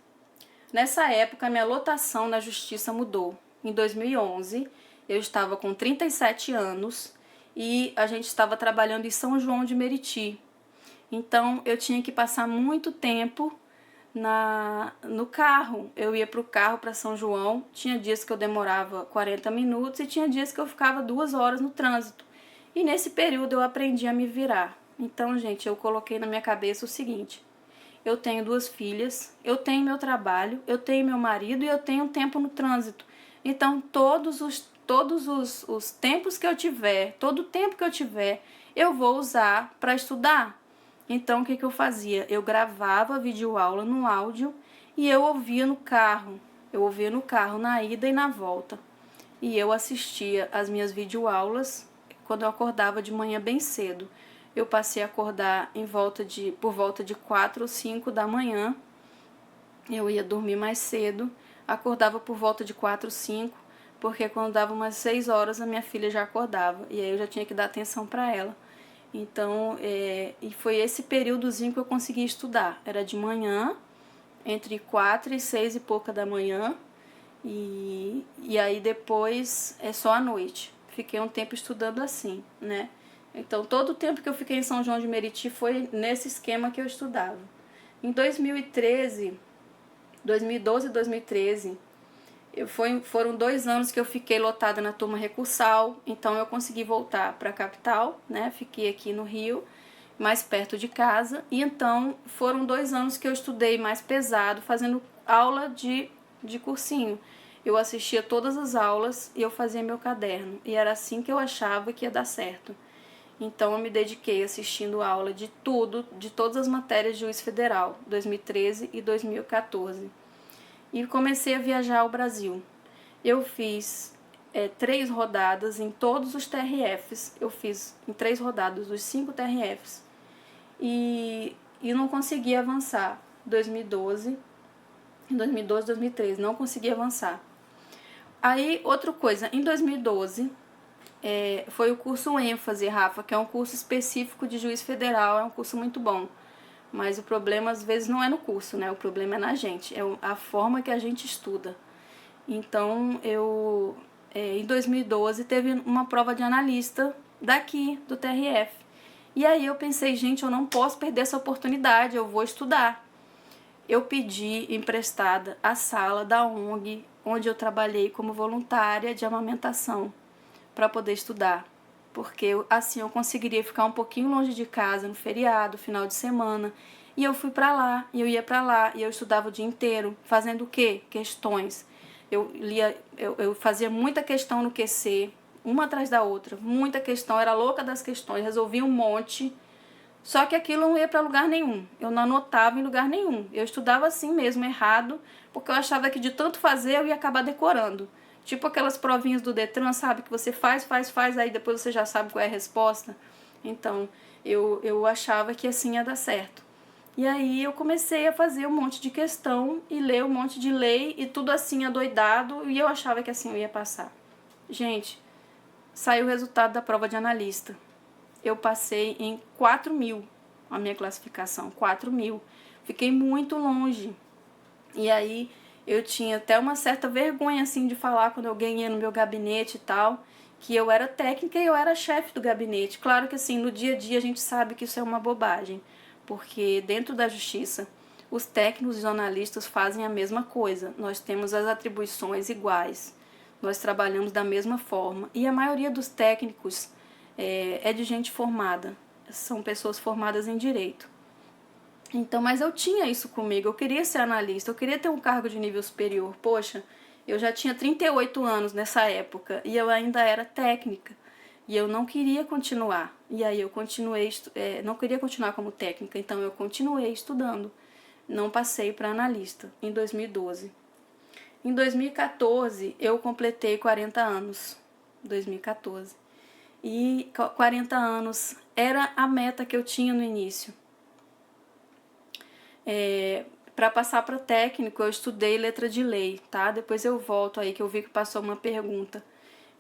Speaker 1: Nessa época, minha lotação na justiça mudou. Em 2011, eu estava com 37 anos e a gente estava trabalhando em São João de Meriti. Então, eu tinha que passar muito tempo no carro. Eu ia pro carro para São João, tinha dias que eu demorava 40 minutos e tinha dias que eu ficava 2 horas no trânsito. E nesse período eu aprendi a me virar. Então, gente, eu coloquei na minha cabeça o seguinte: eu tenho 2 filhas, eu tenho meu trabalho, eu tenho meu marido e eu tenho tempo no trânsito. Então, todos os tempos que eu tiver, todo o tempo que eu tiver, eu vou usar para estudar. Então, o que eu fazia? Eu gravava a videoaula no áudio e eu ouvia no carro. Eu ouvia no carro na ida e na volta. E eu assistia as minhas videoaulas quando eu acordava de manhã bem cedo. Eu passei a acordar por volta de 4 ou 5 da manhã. Eu ia dormir mais cedo, acordava por volta de 4 ou 5, porque quando dava umas 6 horas a minha filha já acordava. E aí eu já tinha que dar atenção para ela. Então, e foi esse períodozinho que eu consegui estudar. Era de manhã, entre 4 e 6 e pouca da manhã, e aí depois é só à noite. Fiquei um tempo estudando assim, né? Então, todo o tempo que eu fiquei em São João de Meriti foi nesse esquema que eu estudava. Em 2012 e 2013, foram 2 anos que eu fiquei lotada na turma recursal, então eu consegui voltar para a capital, né? Fiquei aqui no Rio, mais perto de casa, e então foram 2 anos que eu estudei mais pesado, fazendo aula de cursinho. Eu assistia todas as aulas e eu fazia meu caderno, e era assim que eu achava que ia dar certo. Então eu me dediquei assistindo aula de tudo, de todas as matérias de juiz federal, 2013 e 2014. E comecei a viajar ao Brasil. Eu fiz 3 rodadas em todos os TRFs. Eu fiz em 3 rodadas os 5 TRFs. E não consegui avançar. 2012, 2013, não consegui avançar. Aí, outra coisa, em 2012, foi o curso ênfase, Rafa, que é um curso específico de juiz federal, é um curso muito bom. Mas o problema às vezes não é no curso, né? O problema é na gente, é a forma que a gente estuda. Então, em 2012 teve uma prova de analista daqui, do TRF. E aí eu pensei, gente, eu não posso perder essa oportunidade, eu vou estudar. Eu pedi emprestada a sala da ONG, onde eu trabalhei como voluntária de amamentação, para poder estudar. Porque assim eu conseguiria ficar um pouquinho longe de casa no feriado, final de semana. E eu fui para lá, e eu ia para lá, e eu estudava o dia inteiro, fazendo o quê? Questões. Eu fazia muita questão no QC, uma atrás da outra, muita questão, era louca das questões, resolvia um monte. Só que aquilo não ia para lugar nenhum, eu não anotava em lugar nenhum. Eu estudava assim mesmo, errado, porque eu achava que de tanto fazer eu ia acabar decorando. Tipo aquelas provinhas do Detran, sabe? Que você faz, aí depois você já sabe qual é a resposta. Então, eu achava que assim ia dar certo. E aí eu comecei a fazer um monte de questão e ler um monte de lei e tudo assim adoidado, e eu achava que assim eu ia passar. Gente, saiu o resultado da prova de analista. Eu passei em 4.000 a minha classificação, 4.000. Fiquei muito longe. E aí eu tinha até uma certa vergonha assim de falar quando alguém ia no meu gabinete e tal, que eu era técnica e eu era chefe do gabinete. Claro que assim, no dia a dia a gente sabe que isso é uma bobagem, porque dentro da justiça os técnicos e jornalistas fazem a mesma coisa. Nós temos as atribuições iguais, nós trabalhamos da mesma forma, e a maioria dos técnicos é de gente formada, são pessoas formadas em direito. Então, mas eu tinha isso comigo, eu queria ser analista, eu queria ter um cargo de nível superior. Poxa, eu já tinha 38 anos nessa época e eu ainda era técnica. E eu não queria continuar. E aí eu continuei, não queria continuar como técnica, então eu continuei estudando. Não passei para analista em 2012. Em 2014 eu completei 40 anos. 2014. E 40 anos era a meta que eu tinha no início. Para passar para técnico, eu estudei letra de lei, tá? Depois eu volto aí, que eu vi que passou uma pergunta.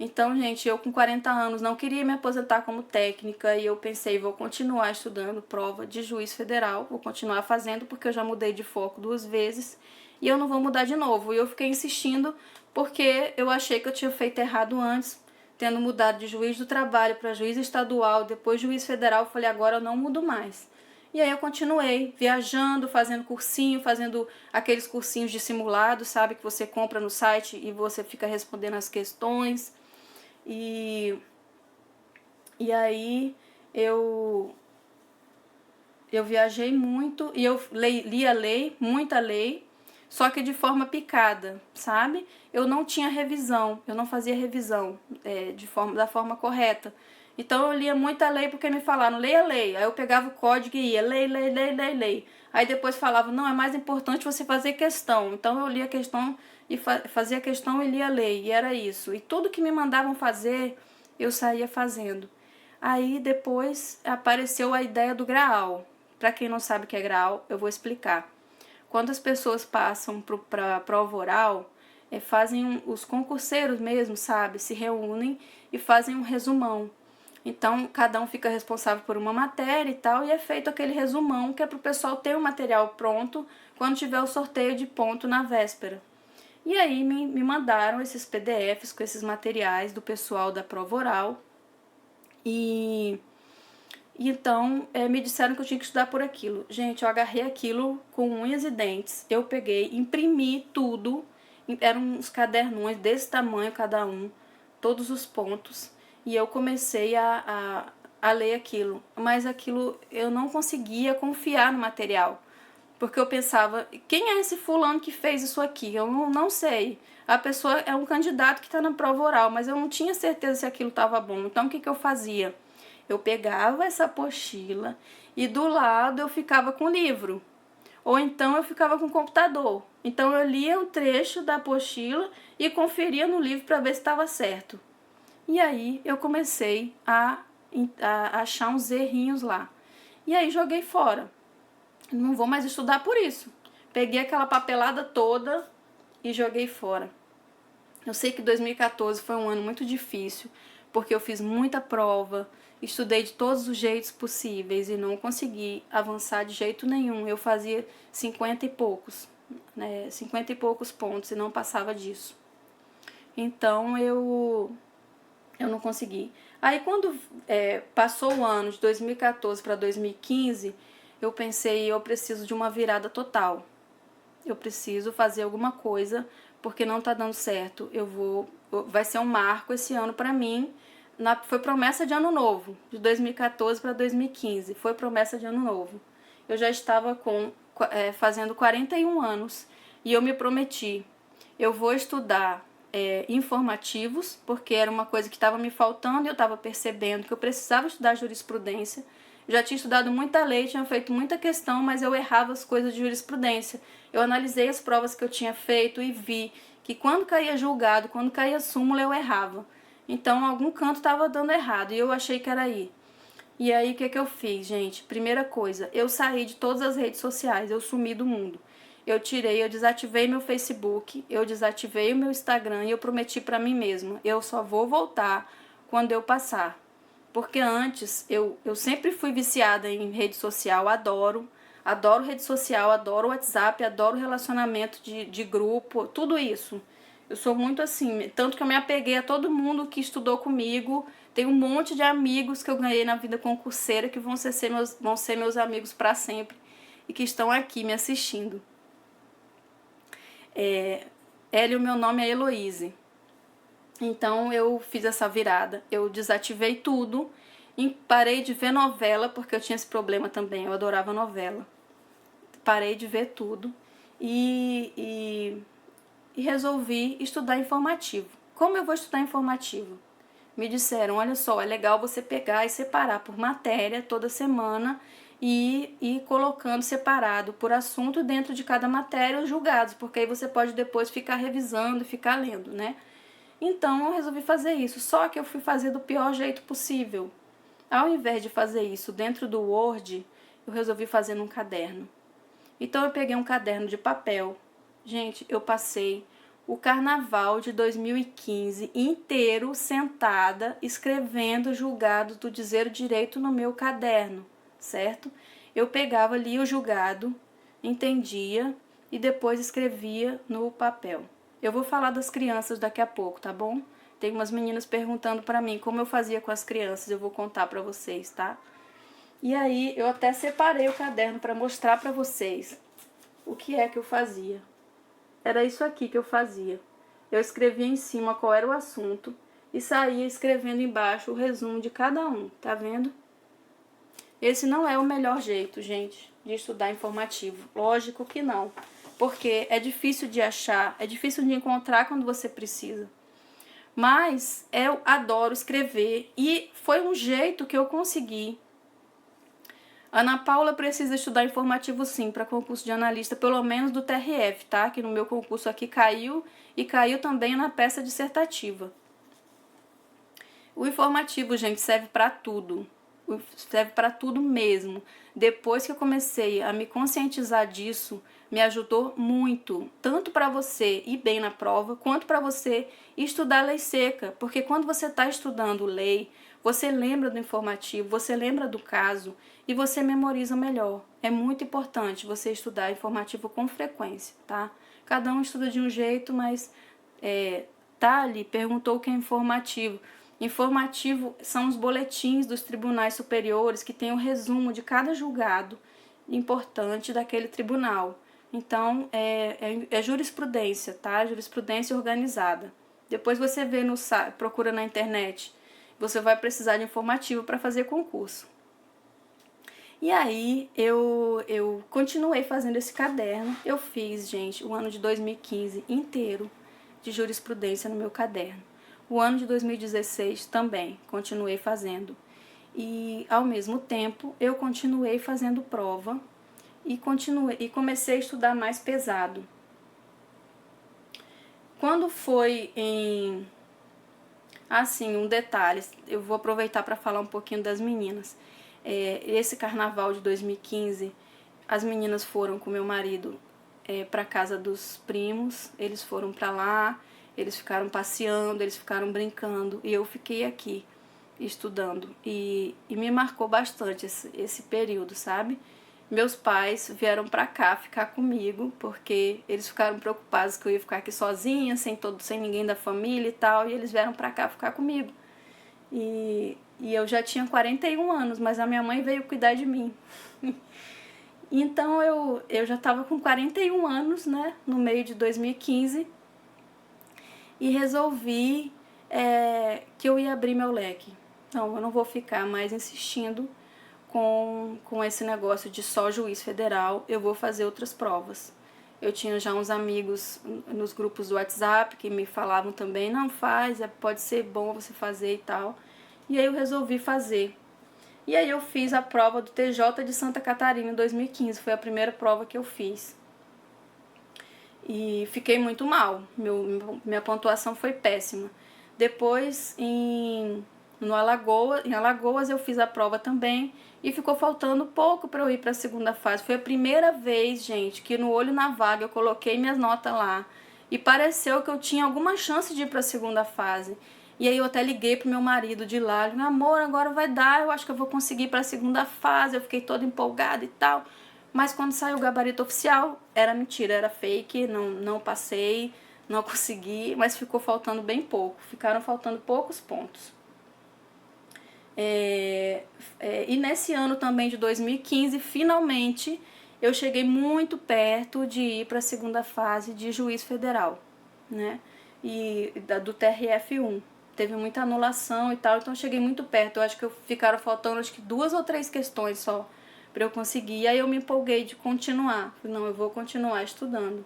Speaker 1: Então, gente, eu com 40 anos não queria me aposentar como técnica e eu pensei, vou continuar estudando prova de juiz federal, vou continuar fazendo porque eu já mudei de foco 2 vezes e eu não vou mudar de novo. E eu fiquei insistindo porque eu achei que eu tinha feito errado antes, tendo mudado de juiz do trabalho para juiz estadual, depois juiz federal, eu falei, agora eu não mudo mais. E aí eu continuei viajando, fazendo cursinho, fazendo aqueles cursinhos de simulado, sabe, que você compra no site e você fica respondendo as questões. E aí eu viajei muito e eu lia lei, muita lei, só que de forma picada, sabe? Eu não tinha revisão, eu não fazia revisão da forma correta. Então eu lia muita lei porque me falaram, leia a lei. Aí eu pegava o código e ia, lei. Aí depois falava, não, é mais importante você fazer questão. Então eu lia a questão e fazia a questão e lia a lei, e era isso. E tudo que me mandavam fazer, eu saía fazendo. Aí depois apareceu a ideia do Graal. Para quem não sabe o que é Graal, eu vou explicar. Quando as pessoas passam para a prova oral, fazem os concurseiros mesmo, sabe? Se reúnem e fazem um resumão. Então, cada um fica responsável por uma matéria e tal, e é feito aquele resumão que é para o pessoal ter o material pronto quando tiver o sorteio de ponto na véspera. E aí me mandaram esses PDFs com esses materiais do pessoal da prova oral e então me disseram que eu tinha que estudar por aquilo. Gente, eu agarrei aquilo com unhas e dentes. Eu peguei, imprimi tudo, eram uns cadernões desse tamanho cada um, todos os pontos, e eu comecei a ler aquilo. Mas aquilo, eu não conseguia confiar no material, porque eu pensava, quem é esse fulano que fez isso aqui? Eu não sei. A pessoa é um candidato que está na prova oral, mas eu não tinha certeza se aquilo estava bom. Então, o que eu fazia? Eu pegava essa apostila e do lado eu ficava com o livro. Ou então eu ficava com o computador. Então eu lia o trecho da apostila e conferia no livro para ver se estava certo. E aí eu comecei a achar uns errinhos lá. E aí joguei fora. Não vou mais estudar por isso. Peguei aquela papelada toda e joguei fora. Eu sei que 2014 foi um ano muito difícil, porque eu fiz muita prova, estudei de todos os jeitos possíveis e não consegui avançar de jeito nenhum. Eu fazia 50 e poucos, 50 e poucos pontos e não passava disso. Então eu não consegui. Aí quando passou o ano de 2014 para 2015, eu pensei, eu preciso de uma virada total. Eu preciso fazer alguma coisa porque não tá dando certo. Vai ser um marco esse ano para mim. Foi promessa de ano novo, de 2014 para 2015. Foi promessa de ano novo. Eu já estava fazendo 41 anos e eu me prometi, eu vou estudar informativos, porque era uma coisa que estava me faltando e eu estava percebendo que eu precisava estudar jurisprudência. Já tinha estudado muita lei, tinha feito muita questão, mas eu errava as coisas de jurisprudência. Eu analisei as provas que eu tinha feito e vi que quando caía julgado, quando caía súmula, eu errava. Então, algum canto estava dando errado e eu achei que era aí. E aí, o que eu fiz, gente? Primeira coisa, eu saí de todas as redes sociais, eu sumi do mundo. Eu desativei meu Facebook, eu desativei o meu Instagram e eu prometi para mim mesma, eu só vou voltar quando eu passar. Porque antes, eu sempre fui viciada em rede social, adoro rede social, adoro WhatsApp, adoro relacionamento de grupo, tudo isso. Eu sou muito assim, tanto que eu me apeguei a todo mundo que estudou comigo. Tem um monte de amigos que eu ganhei na vida concurseira que vão ser meus amigos para sempre e que estão aqui me assistindo. O meu nome é Heloíse. Então eu fiz essa virada, eu desativei tudo e parei de ver novela, porque eu tinha esse problema também, eu adorava novela. Parei de ver tudo e resolvi estudar informativo. Como eu vou estudar informativo? me disseram, olha só, é legal você pegar e separar por matéria toda semana e ir colocando separado por assunto dentro de cada matéria os julgados, porque aí você pode depois ficar revisando e ficar lendo, né? Então eu resolvi fazer isso, só que eu fui fazer do pior jeito possível. Ao invés de fazer isso dentro do Word, eu resolvi fazer num caderno. Então eu peguei um caderno de papel. Gente, eu passei o carnaval de 2015 inteiro sentada escrevendo julgados do Dizer o Direito no meu caderno, certo? Eu pegava ali o julgado, entendia e depois escrevia no papel. Eu vou falar das crianças daqui a pouco, tá bom? Tem umas meninas perguntando pra mim como eu fazia com as crianças, eu vou contar pra vocês, tá? E aí eu até separei o caderno pra mostrar pra vocês o que é que eu fazia. Era isso aqui que eu fazia. Eu escrevia em cima qual era o assunto e saía escrevendo embaixo o resumo de cada um, tá vendo? Esse não é o melhor jeito, gente, de estudar informativo. Lógico que não, porque é difícil de achar, é difícil de encontrar quando você precisa. Mas eu adoro escrever e foi um jeito que eu consegui. Ana Paula precisa estudar informativo sim para concurso de analista, pelo menos do TRF, tá? Que no meu concurso aqui caiu e caiu também na peça dissertativa. O informativo, gente, serve para tudo. Serve para tudo mesmo. Depois que eu comecei a me conscientizar disso, me ajudou muito, tanto para você ir bem na prova, quanto para você estudar lei seca, porque quando você está estudando lei, você lembra do informativo, você lembra do caso e você memoriza melhor. É muito importante você estudar informativo com frequência, tá? Cada um estuda de um jeito, mas Tali perguntou o que é informativo. Informativo são os boletins dos tribunais superiores que tem o resumo de cada julgado importante daquele tribunal. Então, é jurisprudência, tá? Jurisprudência organizada. Depois você vê procura na internet. Você vai precisar de informativo para fazer concurso. E aí, eu continuei fazendo esse caderno. Eu fiz, gente, o ano de 2015 inteiro de jurisprudência no meu caderno. O ano de 2016 também continuei fazendo. E, ao mesmo tempo, eu continuei fazendo prova e comecei a estudar mais pesado. Quando foi em... Assim, um detalhe, eu vou aproveitar para falar um pouquinho das meninas. Esse carnaval de 2015, as meninas foram com meu marido para casa dos primos, eles foram para lá, eles ficaram passeando, eles ficaram brincando e eu fiquei aqui estudando e me marcou bastante esse período, sabe? Meus pais vieram pra cá ficar comigo, porque eles ficaram preocupados que eu ia ficar aqui sozinha, sem ninguém da família e tal, e eles vieram pra cá ficar comigo. E eu já tinha 41 anos, mas a minha mãe veio cuidar de mim. Então eu já estava com 41 anos, né, no meio de 2015, e resolvi que eu ia abrir meu leque. Então eu não vou ficar mais insistindo com esse negócio de só juiz federal, eu vou fazer outras provas. Eu tinha já uns amigos nos grupos do WhatsApp que me falavam também, não faz, pode ser bom você fazer e tal. E aí eu resolvi fazer. E aí eu fiz a prova do TJ de Santa Catarina em 2015, foi a primeira prova que eu fiz. E fiquei muito mal, minha pontuação foi péssima. Depois, em Alagoas eu fiz a prova também e ficou faltando pouco para eu ir para a segunda fase. Foi a primeira vez, gente, que no olho na vaga eu coloquei minhas notas lá e pareceu que eu tinha alguma chance de ir para a segunda fase. E aí eu até liguei pro meu marido de lá, ele, amor, agora vai dar, eu acho que eu vou conseguir ir para a segunda fase. Eu fiquei toda empolgada e tal. Mas quando saiu o gabarito oficial, era mentira, era fake, não passei, não consegui, mas ficou faltando bem pouco, ficaram faltando poucos pontos. E nesse ano também de 2015, finalmente, eu cheguei muito perto de ir para a segunda fase de juiz federal, né? E do TRF1. Teve muita anulação e tal, então eu cheguei muito perto. Eu acho que ficaram faltando 2 ou 3 questões só para eu conseguir. E aí eu me empolguei de continuar. Não, eu vou continuar estudando.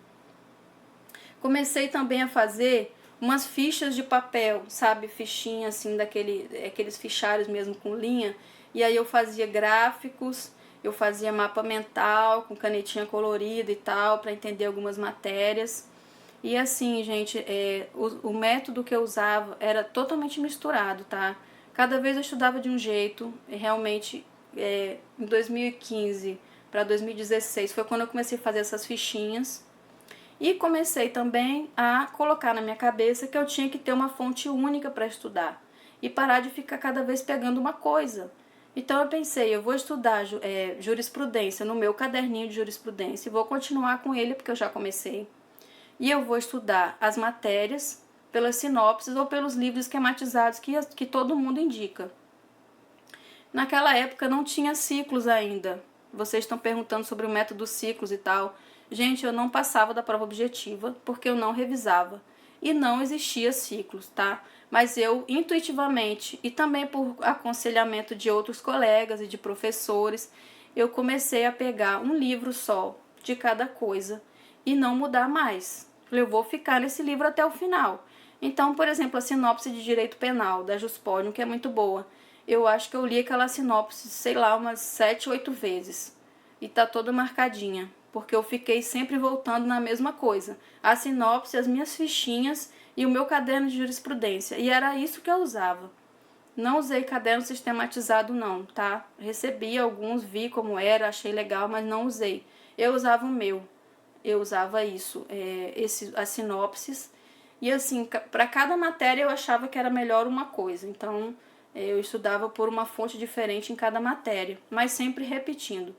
Speaker 1: Comecei também a fazer umas fichas de papel, sabe? Fichinha assim, aqueles fichários mesmo com linha. E aí eu fazia gráficos, eu fazia mapa mental com canetinha colorida e tal, para entender algumas matérias. E assim, gente, o método que eu usava era totalmente misturado, tá? Cada vez eu estudava de um jeito, e realmente em 2015 para 2016 foi quando eu comecei a fazer essas fichinhas. E comecei também a colocar na minha cabeça que eu tinha que ter uma fonte única para estudar e parar de ficar cada vez pegando uma coisa. Então eu pensei, eu vou estudar jurisprudência no meu caderninho de jurisprudência e vou continuar com ele porque eu já comecei. E eu vou estudar as matérias pelas sinopses ou pelos livros esquematizados que todo mundo indica. Naquela época não tinha ciclos ainda. Vocês estão perguntando sobre o método ciclos e tal. Gente, eu não passava da prova objetiva porque eu não revisava. E não existia ciclos, tá? Mas eu, intuitivamente, e também por aconselhamento de outros colegas e de professores, eu comecei a pegar um livro só de cada coisa e não mudar mais. Eu vou ficar nesse livro até o final. Então, por exemplo, a sinopse de Direito Penal, da Juspodium, que é muito boa. Eu acho que eu li aquela sinopse, sei lá, umas 7, 8 vezes. E tá toda marcadinha, porque eu fiquei sempre voltando na mesma coisa. A sinopse, as minhas fichinhas e o meu caderno de jurisprudência. E era isso que eu usava. Não usei caderno sistematizado não, tá? Recebi alguns, vi como era, achei legal, mas não usei. Eu usava o meu. Eu usava isso, as sinopses. E assim, para cada matéria eu achava que era melhor uma coisa. Então, eu estudava por uma fonte diferente em cada matéria, mas sempre repetindo.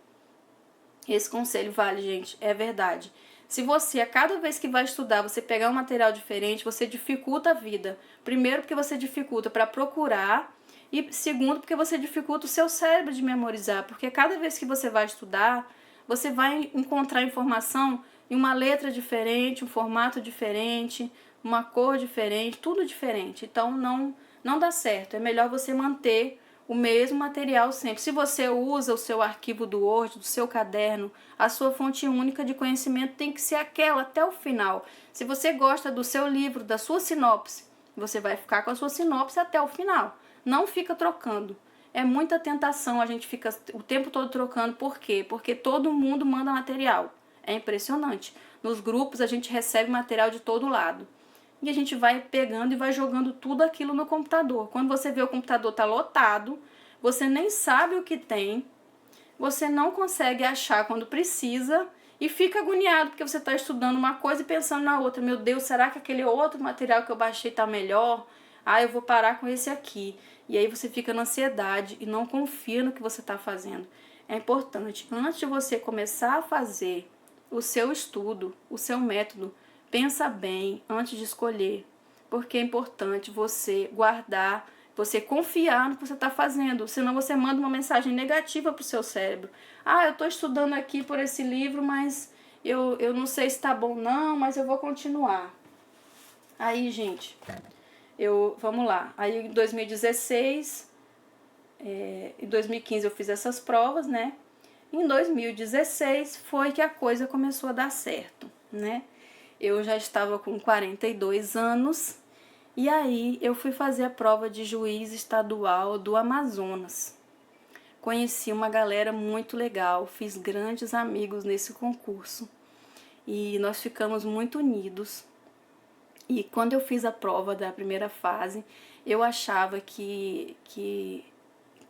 Speaker 1: Esse conselho vale, gente, é verdade. Se você, a cada vez que vai estudar, você pegar um material diferente, você dificulta a vida. Primeiro, porque você dificulta para procurar, e segundo, porque você dificulta o seu cérebro de memorizar, porque cada vez que você vai estudar, você vai encontrar informação em uma letra diferente, um formato diferente, uma cor diferente, tudo diferente. Então, não dá certo. É melhor você manter o mesmo material sempre. Se você usa o seu arquivo do Word, do seu caderno, a sua fonte única de conhecimento tem que ser aquela até o final. Se você gosta do seu livro, da sua sinopse, você vai ficar com a sua sinopse até o final. Não fica trocando. É muita tentação, a gente fica o tempo todo trocando. Por quê? Porque todo mundo manda material. É impressionante. Nos grupos a gente recebe material de todo lado. E a gente vai pegando e vai jogando tudo aquilo no computador. Quando você vê o computador tá lotado, você nem sabe o que tem, você não consegue achar quando precisa e fica agoniado porque você está estudando uma coisa e pensando na outra. Meu Deus, será que aquele outro material que eu baixei tá melhor? Ah, eu vou parar com esse aqui. E aí você fica na ansiedade e não confia no que você está fazendo. É importante, antes de você começar a fazer o seu estudo, o seu método, pensa bem antes de escolher, porque é importante você guardar, você confiar no que você está fazendo, senão você manda uma mensagem negativa para o seu cérebro. Ah, eu estou estudando aqui por esse livro, mas eu não sei se está bom não, mas eu vou continuar. Aí, gente, vamos lá. Aí em 2016, em 2015 eu fiz essas provas, né? Em 2016 foi que a coisa começou a dar certo, né? Eu já estava com 42 anos e aí eu fui fazer a prova de juiz estadual do Amazonas. Conheci uma galera muito legal, fiz grandes amigos nesse concurso e nós ficamos muito unidos. E quando eu fiz a prova da primeira fase, eu achava que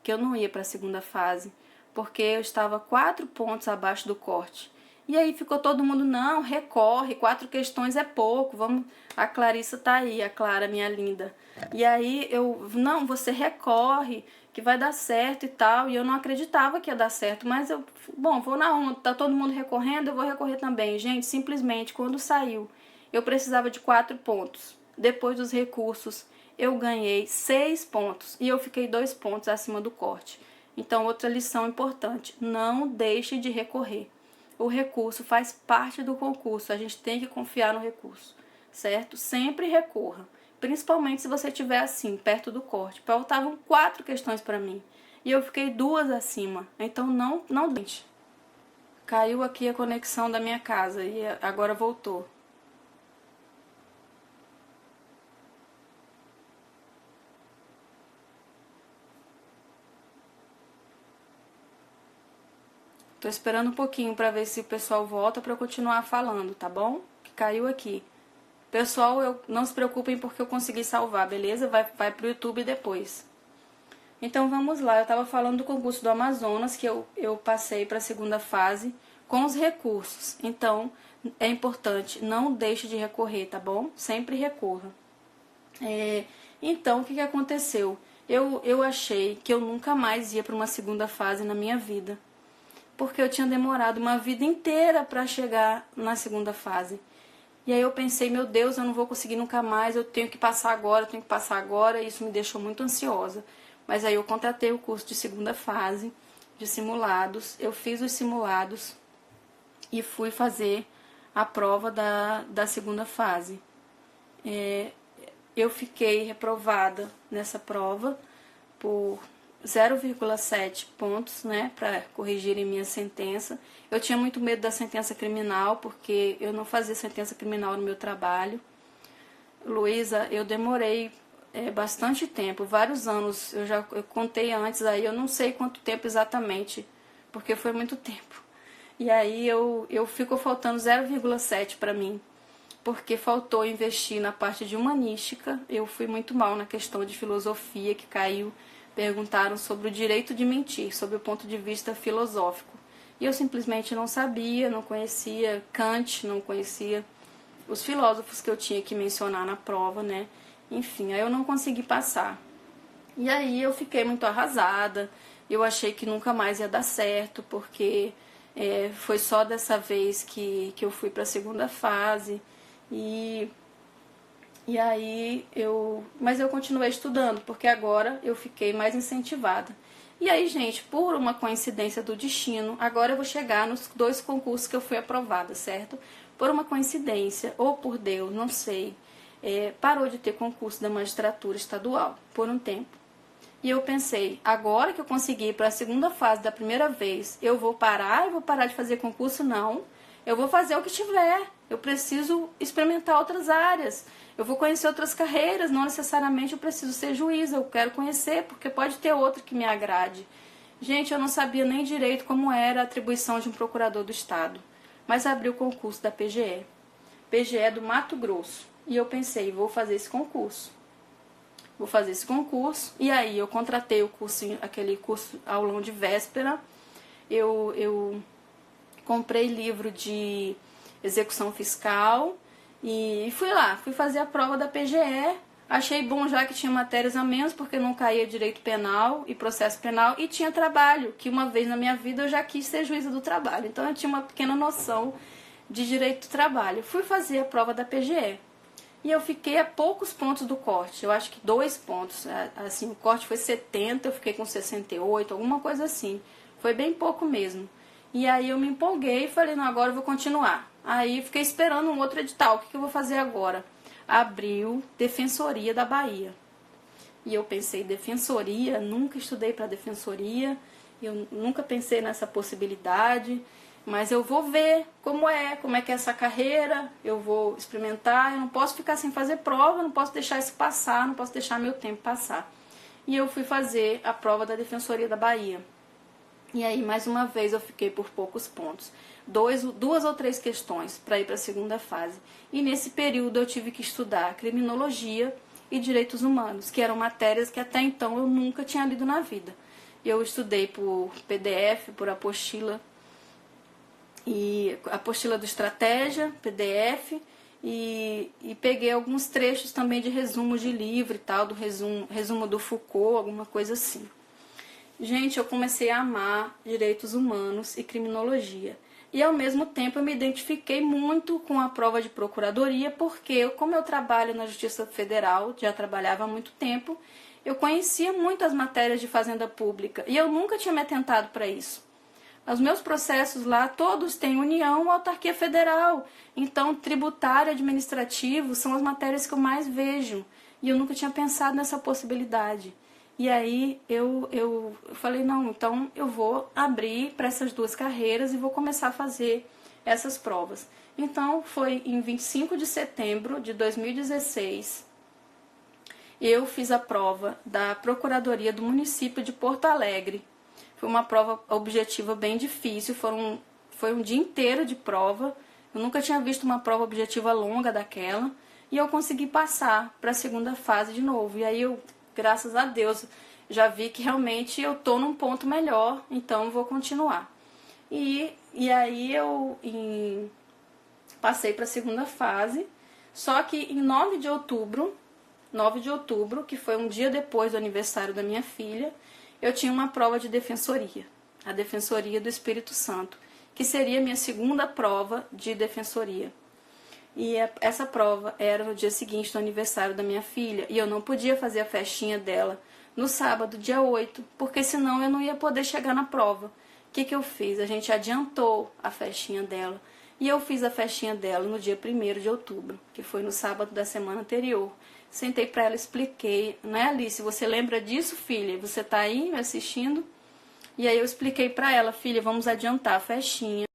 Speaker 1: eu não ia para a segunda fase, porque eu estava 4 pontos abaixo do corte. E aí ficou todo mundo, não, recorre, 4 questões é pouco, vamos, a Clarissa tá aí, a Clara, minha linda. E aí não, você recorre, que vai dar certo e tal, e eu não acreditava que ia dar certo, mas vou na onda, tá todo mundo recorrendo, eu vou recorrer também. Gente, simplesmente, quando saiu, eu precisava de 4 pontos. Depois dos recursos, eu ganhei 6 pontos, e eu fiquei 2 pontos acima do corte. Então, outra lição importante, não deixe de recorrer. O recurso faz parte do concurso, a gente tem que confiar no recurso, certo? Sempre recorra, principalmente se você estiver assim, perto do corte. Faltavam 4 questões para mim e eu fiquei 2 acima, então não deixe. Caiu aqui a conexão da minha casa e agora voltou. Tô esperando um pouquinho para ver se o pessoal volta para eu continuar falando, tá bom? Que caiu aqui. Pessoal, não se preocupem porque eu consegui salvar, beleza? Vai pro YouTube depois. Então vamos lá, eu estava falando do concurso do Amazonas, que eu passei para a segunda fase com os recursos. Então é importante, não deixe de recorrer, tá bom? Sempre recorra. Então, o que aconteceu? Eu achei que eu nunca mais ia para uma segunda fase na minha vida, porque eu tinha demorado uma vida inteira para chegar na segunda fase. E aí eu pensei, meu Deus, eu não vou conseguir nunca mais, eu tenho que passar agora, e isso me deixou muito ansiosa. Mas aí eu contratei o curso de segunda fase, de simulados, eu fiz os simulados e fui fazer a prova da segunda fase. Eu fiquei reprovada nessa prova por 0,7 pontos, né, para corrigirem minha sentença. Eu tinha muito medo da sentença criminal, porque eu não fazia sentença criminal no meu trabalho. Luísa, eu demorei bastante tempo, vários anos, eu contei antes, aí eu não sei quanto tempo exatamente, porque foi muito tempo. E aí ficou faltando 0,7 para mim, porque faltou investir na parte de humanística. Eu fui muito mal na questão de filosofia, que caiu. Perguntaram sobre o direito de mentir, sob o ponto de vista filosófico. E eu simplesmente não sabia, não conhecia Kant, não conhecia os filósofos que eu tinha que mencionar na prova, né? Enfim, aí eu não consegui passar. E aí eu fiquei muito arrasada, eu achei que nunca mais ia dar certo, porque foi só dessa vez que eu fui para a segunda fase. E aí mas eu continuei estudando, porque agora eu fiquei mais incentivada. E aí, gente, por uma coincidência do destino, agora eu vou chegar nos 2 concursos que eu fui aprovada, certo? Por uma coincidência, ou por Deus, não sei, parou de ter concurso da magistratura estadual por um tempo. E eu pensei, agora que eu consegui ir para a segunda fase da primeira vez, eu vou parar de fazer concurso? Não, eu vou fazer o que tiver. Eu preciso experimentar outras áreas. Eu vou conhecer outras carreiras, não necessariamente eu preciso ser juíza, eu quero conhecer, porque pode ter outra que me agrade. Gente, eu não sabia nem direito como era a atribuição de um procurador do Estado, mas abri o concurso da PGE. PGE do Mato Grosso. E eu pensei, vou fazer esse concurso. E aí eu contratei o curso, aquele curso aulão de véspera. Eu comprei livro de execução fiscal e fui fazer a prova da PGE. Achei bom, já que tinha matérias a menos, porque não caía direito penal e processo penal, e tinha trabalho, que uma vez na minha vida eu já quis ser juíza do trabalho, então eu tinha uma pequena noção de direito do trabalho. Fui fazer a prova da PGE e eu fiquei a poucos pontos do corte, eu acho que 2 pontos, assim, o corte foi 70, eu fiquei com 68, alguma coisa assim, foi bem pouco mesmo. E aí eu me empolguei e falei, não, agora eu vou continuar. Aí fiquei esperando um outro edital, o que eu vou fazer agora? Abriu Defensoria da Bahia. E eu pensei, defensoria, nunca estudei para defensoria, eu nunca pensei nessa possibilidade, mas eu vou ver como é que é essa carreira, eu vou experimentar, eu não posso ficar sem fazer prova, não posso deixar isso passar, não posso deixar meu tempo passar. E eu fui fazer a prova da Defensoria da Bahia. E aí, mais uma vez, eu fiquei por poucos pontos. 2 ou 3 questões para ir para a segunda fase. E nesse período eu tive que estudar criminologia e direitos humanos, que eram matérias que até então eu nunca tinha lido na vida. Eu estudei por PDF, por apostila, e apostila do Estratégia, PDF, e peguei alguns trechos também de resumo de livro e tal, do resumo do Foucault, alguma coisa assim. Gente, eu comecei a amar direitos humanos e criminologia. E ao mesmo tempo eu me identifiquei muito com a prova de procuradoria, porque como eu trabalho na Justiça Federal, já trabalhava há muito tempo, eu conhecia muito as matérias de fazenda pública e eu nunca tinha me atentado para isso. Os meus processos lá, todos têm união ou autarquia federal, então tributário e administrativo são as matérias que eu mais vejo e eu nunca tinha pensado nessa possibilidade. E aí eu falei, não, então eu vou abrir para essas 2 carreiras e vou começar a fazer essas provas. Então foi em 25 de setembro de 2016, eu fiz a prova da Procuradoria do município de Porto Alegre. Foi uma prova objetiva bem difícil, foi um dia inteiro de prova. Eu nunca tinha visto uma prova objetiva longa daquela. E eu consegui passar para a segunda fase de novo. E aí eu, graças a Deus, já vi que realmente eu tô num ponto melhor, então eu vou continuar. E aí eu passei para a segunda fase, só que em 9 de outubro, que foi um dia depois do aniversário da minha filha, eu tinha uma prova de defensoria, a Defensoria do Espírito Santo, que seria a minha segunda prova de defensoria. E essa prova era no dia seguinte do aniversário da minha filha, e eu não podia fazer a festinha dela no sábado, dia 8, porque senão eu não ia poder chegar na prova. O que eu fiz? A gente adiantou a festinha dela. E eu fiz a festinha dela no dia 1º de outubro, que foi no sábado da semana anterior. Sentei para ela, expliquei, né, Alice, você lembra disso, filha? Você tá aí me assistindo? E aí eu expliquei para ela, filha, vamos adiantar a festinha.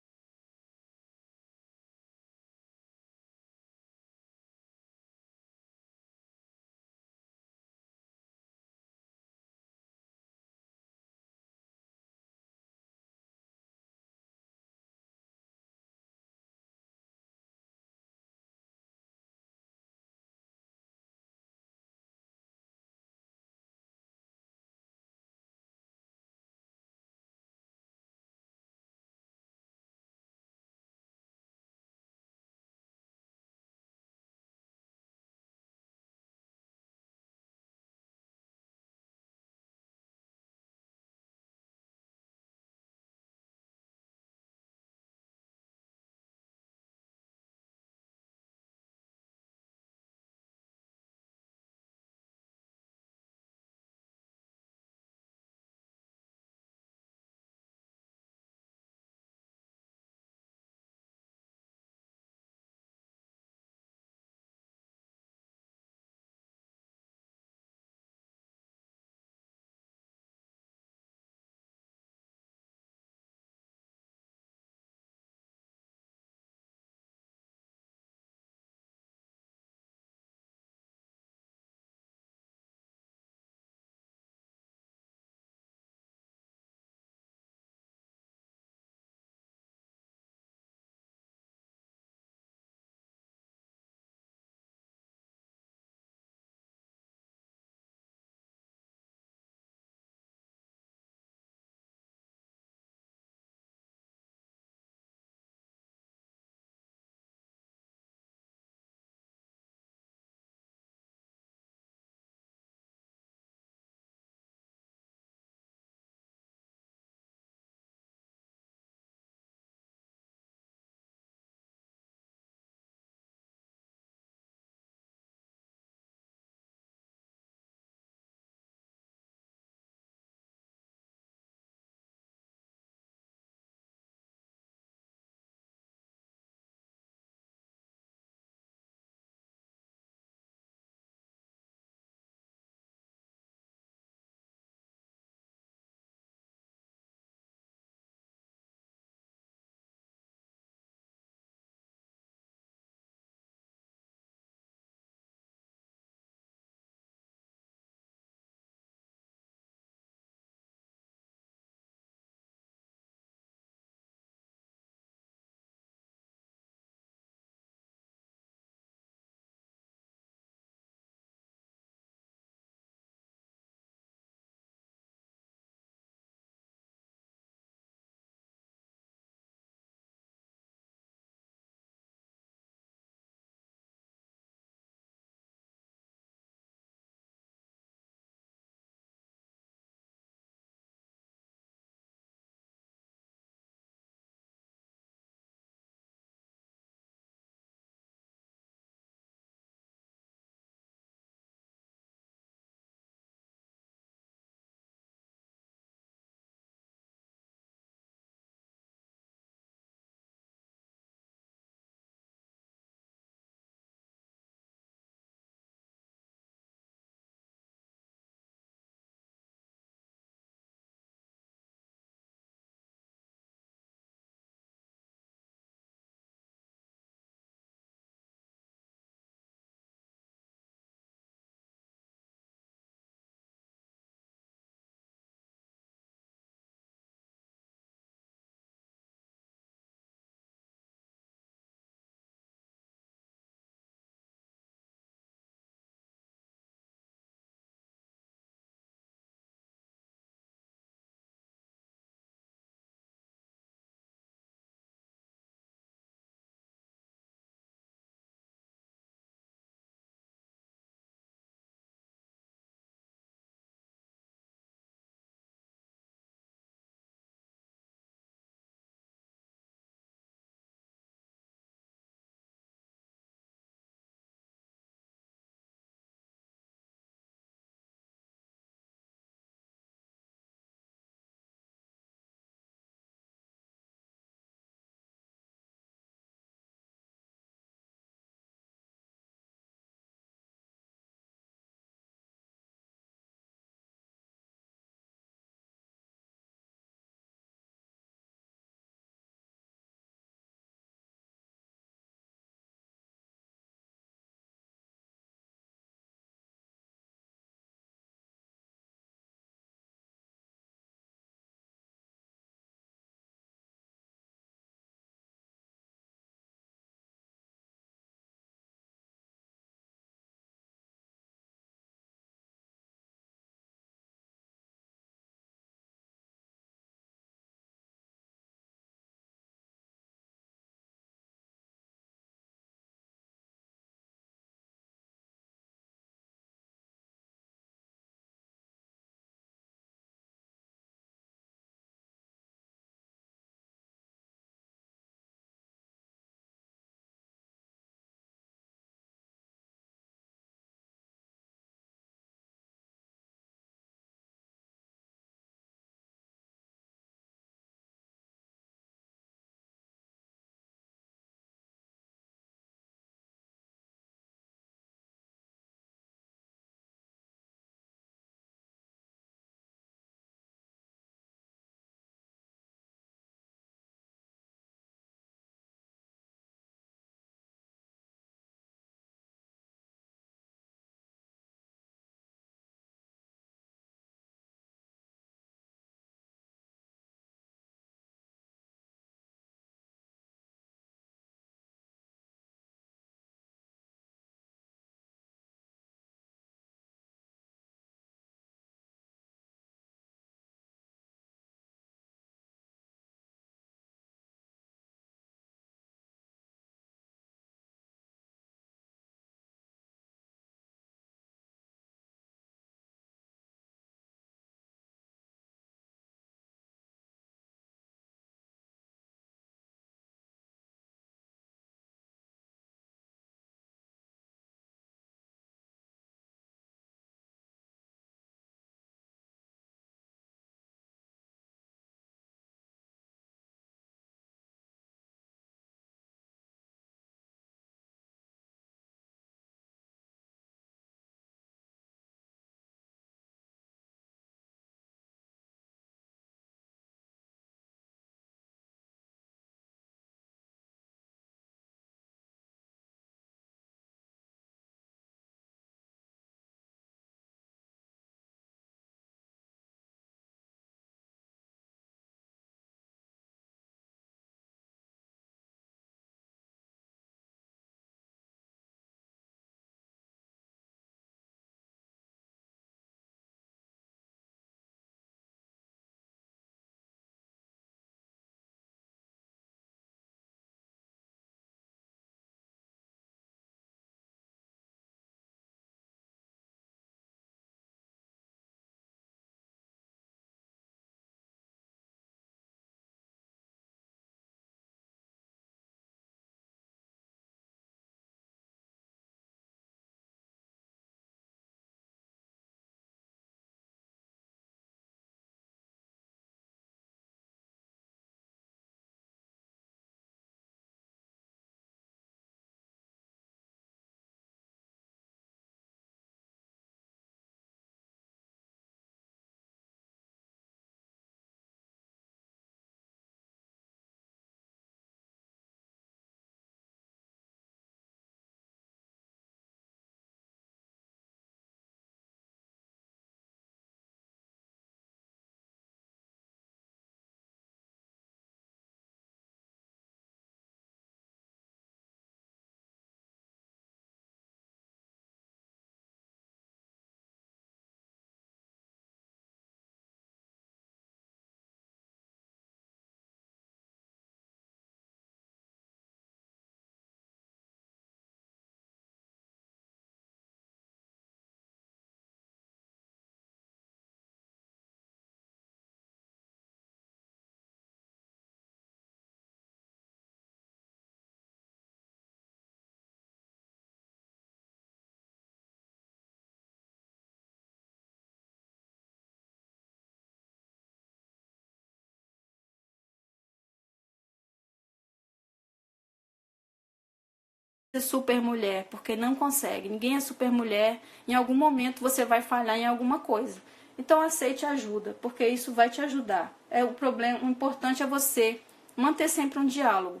Speaker 1: super mulher, porque não consegue. Ninguém é super mulher. Em algum momento você vai falhar em alguma coisa. Então aceite ajuda, porque isso vai te ajudar. O problema, o importante é você manter sempre um diálogo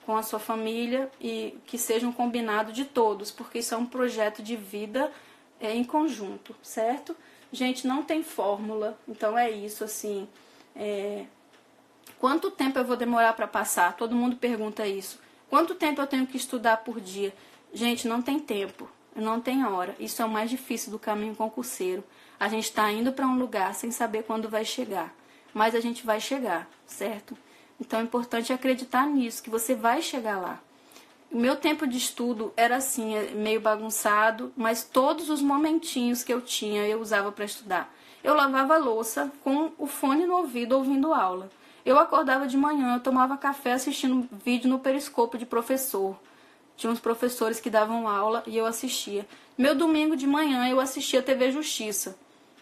Speaker 1: com a sua família e que seja um combinado de todos, porque isso é um projeto de vida em conjunto, certo? Gente, não tem fórmula, então é isso, assim. Quanto tempo eu vou demorar para passar? Todo mundo pergunta isso. Quanto tempo eu tenho que estudar por dia? Gente, não tem tempo, não tem hora. Isso é o mais difícil do caminho concurseiro. A gente está indo para um lugar sem saber quando vai chegar, mas a gente vai chegar, certo? Então é importante acreditar nisso, que você vai chegar lá. O meu tempo de estudo era assim, meio bagunçado, mas todos os momentinhos que eu tinha eu usava para estudar. Eu lavava a louça com o fone no ouvido ouvindo aula. Eu acordava de manhã, eu tomava café assistindo vídeo no Periscope de professor. Tinha uns professores que davam aula e eu assistia. Meu domingo de manhã eu assistia TV Justiça.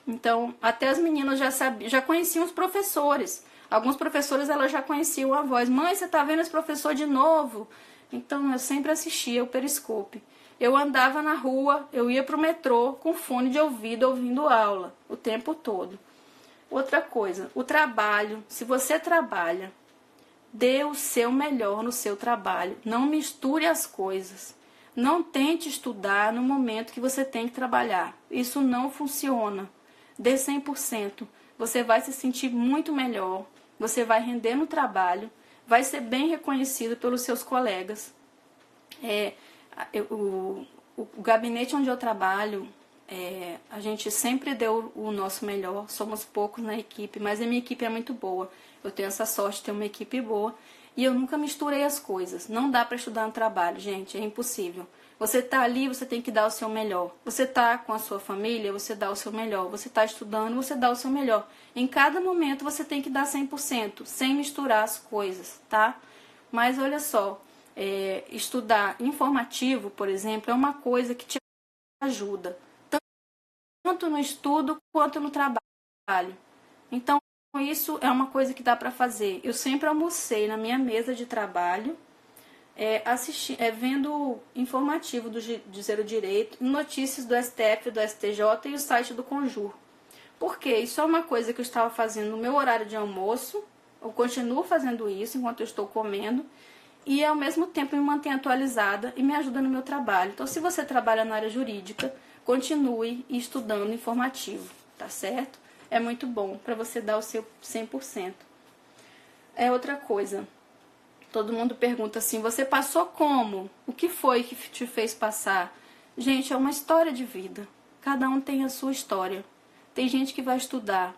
Speaker 1: Então, até as meninas já conheciam os professores. Alguns professores elas já conheciam a voz. Mãe, você tá vendo esse professor de novo? Então, eu sempre assistia o Periscope. Eu andava na rua, eu ia pro metrô com fone de ouvido ouvindo aula o tempo todo. Outra coisa, o trabalho. Se você trabalha, dê o seu melhor no seu trabalho. Não misture as coisas. Não tente estudar no momento que você tem que trabalhar. Isso não funciona. Dê 100%. Você vai se sentir muito melhor. Você vai render no trabalho. Vai ser bem reconhecido pelos seus colegas. O gabinete onde eu trabalho, a gente sempre deu o nosso melhor. Somos poucos na equipe, mas a minha equipe é muito boa. Eu tenho essa sorte de ter uma equipe boa. E eu nunca misturei as coisas. Não dá para estudar no trabalho, gente. É impossível. Você está ali, você tem que dar o seu melhor. Você está com a sua família, você dá o seu melhor. Você está estudando, você dá o seu melhor. Em cada momento você tem que dar 100%, sem misturar as coisas, tá? Mas olha só, estudar informativo, por exemplo, é uma coisa que te ajuda. Tanto no estudo quanto no trabalho. Então, isso é uma coisa que dá para fazer. Eu sempre almocei na minha mesa de trabalho, vendo informativo do Dizer o Direito, notícias do STF, do STJ e o site do Conjur. Porque isso é uma coisa que eu estava fazendo no meu horário de almoço, eu continuo fazendo isso enquanto eu estou comendo, e ao mesmo tempo me mantém atualizada e me ajuda no meu trabalho. Então, se você trabalha na área jurídica, continue estudando informativo, tá certo? É muito bom para você dar o seu 100%. Outra coisa. Todo mundo pergunta assim, você passou como? O que foi que te fez passar? Gente, é uma história de vida. Cada um tem a sua história. Tem gente que vai estudar,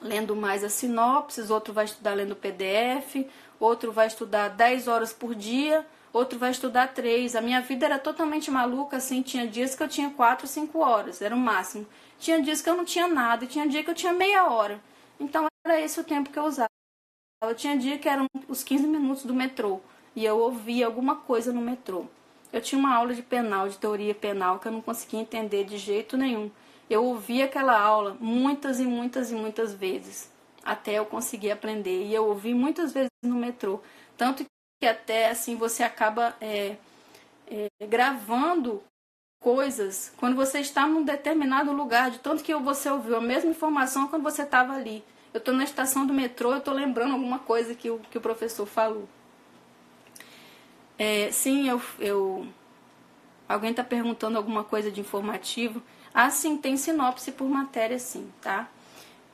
Speaker 1: lendo mais as sinopses, outro vai estudar lendo PDF, outro vai estudar 10 horas por dia, outro vai estudar 3. A minha vida era totalmente maluca, assim, tinha dias que eu tinha 4, 5 horas, era o máximo. Tinha dias que eu não tinha nada, e tinha dia que eu tinha meia hora. Então, era esse o tempo que eu usava. Eu tinha dia que eram os 15 minutos do metrô, e eu ouvia alguma coisa no metrô. Eu tinha uma aula de penal, de teoria penal, que eu não conseguia entender de jeito nenhum. Eu ouvia aquela aula muitas e muitas e muitas vezes, até eu conseguir aprender. E eu ouvi muitas vezes no metrô. Tanto que até assim você acaba gravando coisas quando você está num determinado lugar, de tanto que você ouviu a mesma informação quando você estava ali. Eu estou na estação do metrô, eu estou lembrando alguma coisa que o professor falou. Sim, alguém está perguntando alguma coisa de informativo. Ah, sim, tem sinopse por matéria, sim, tá?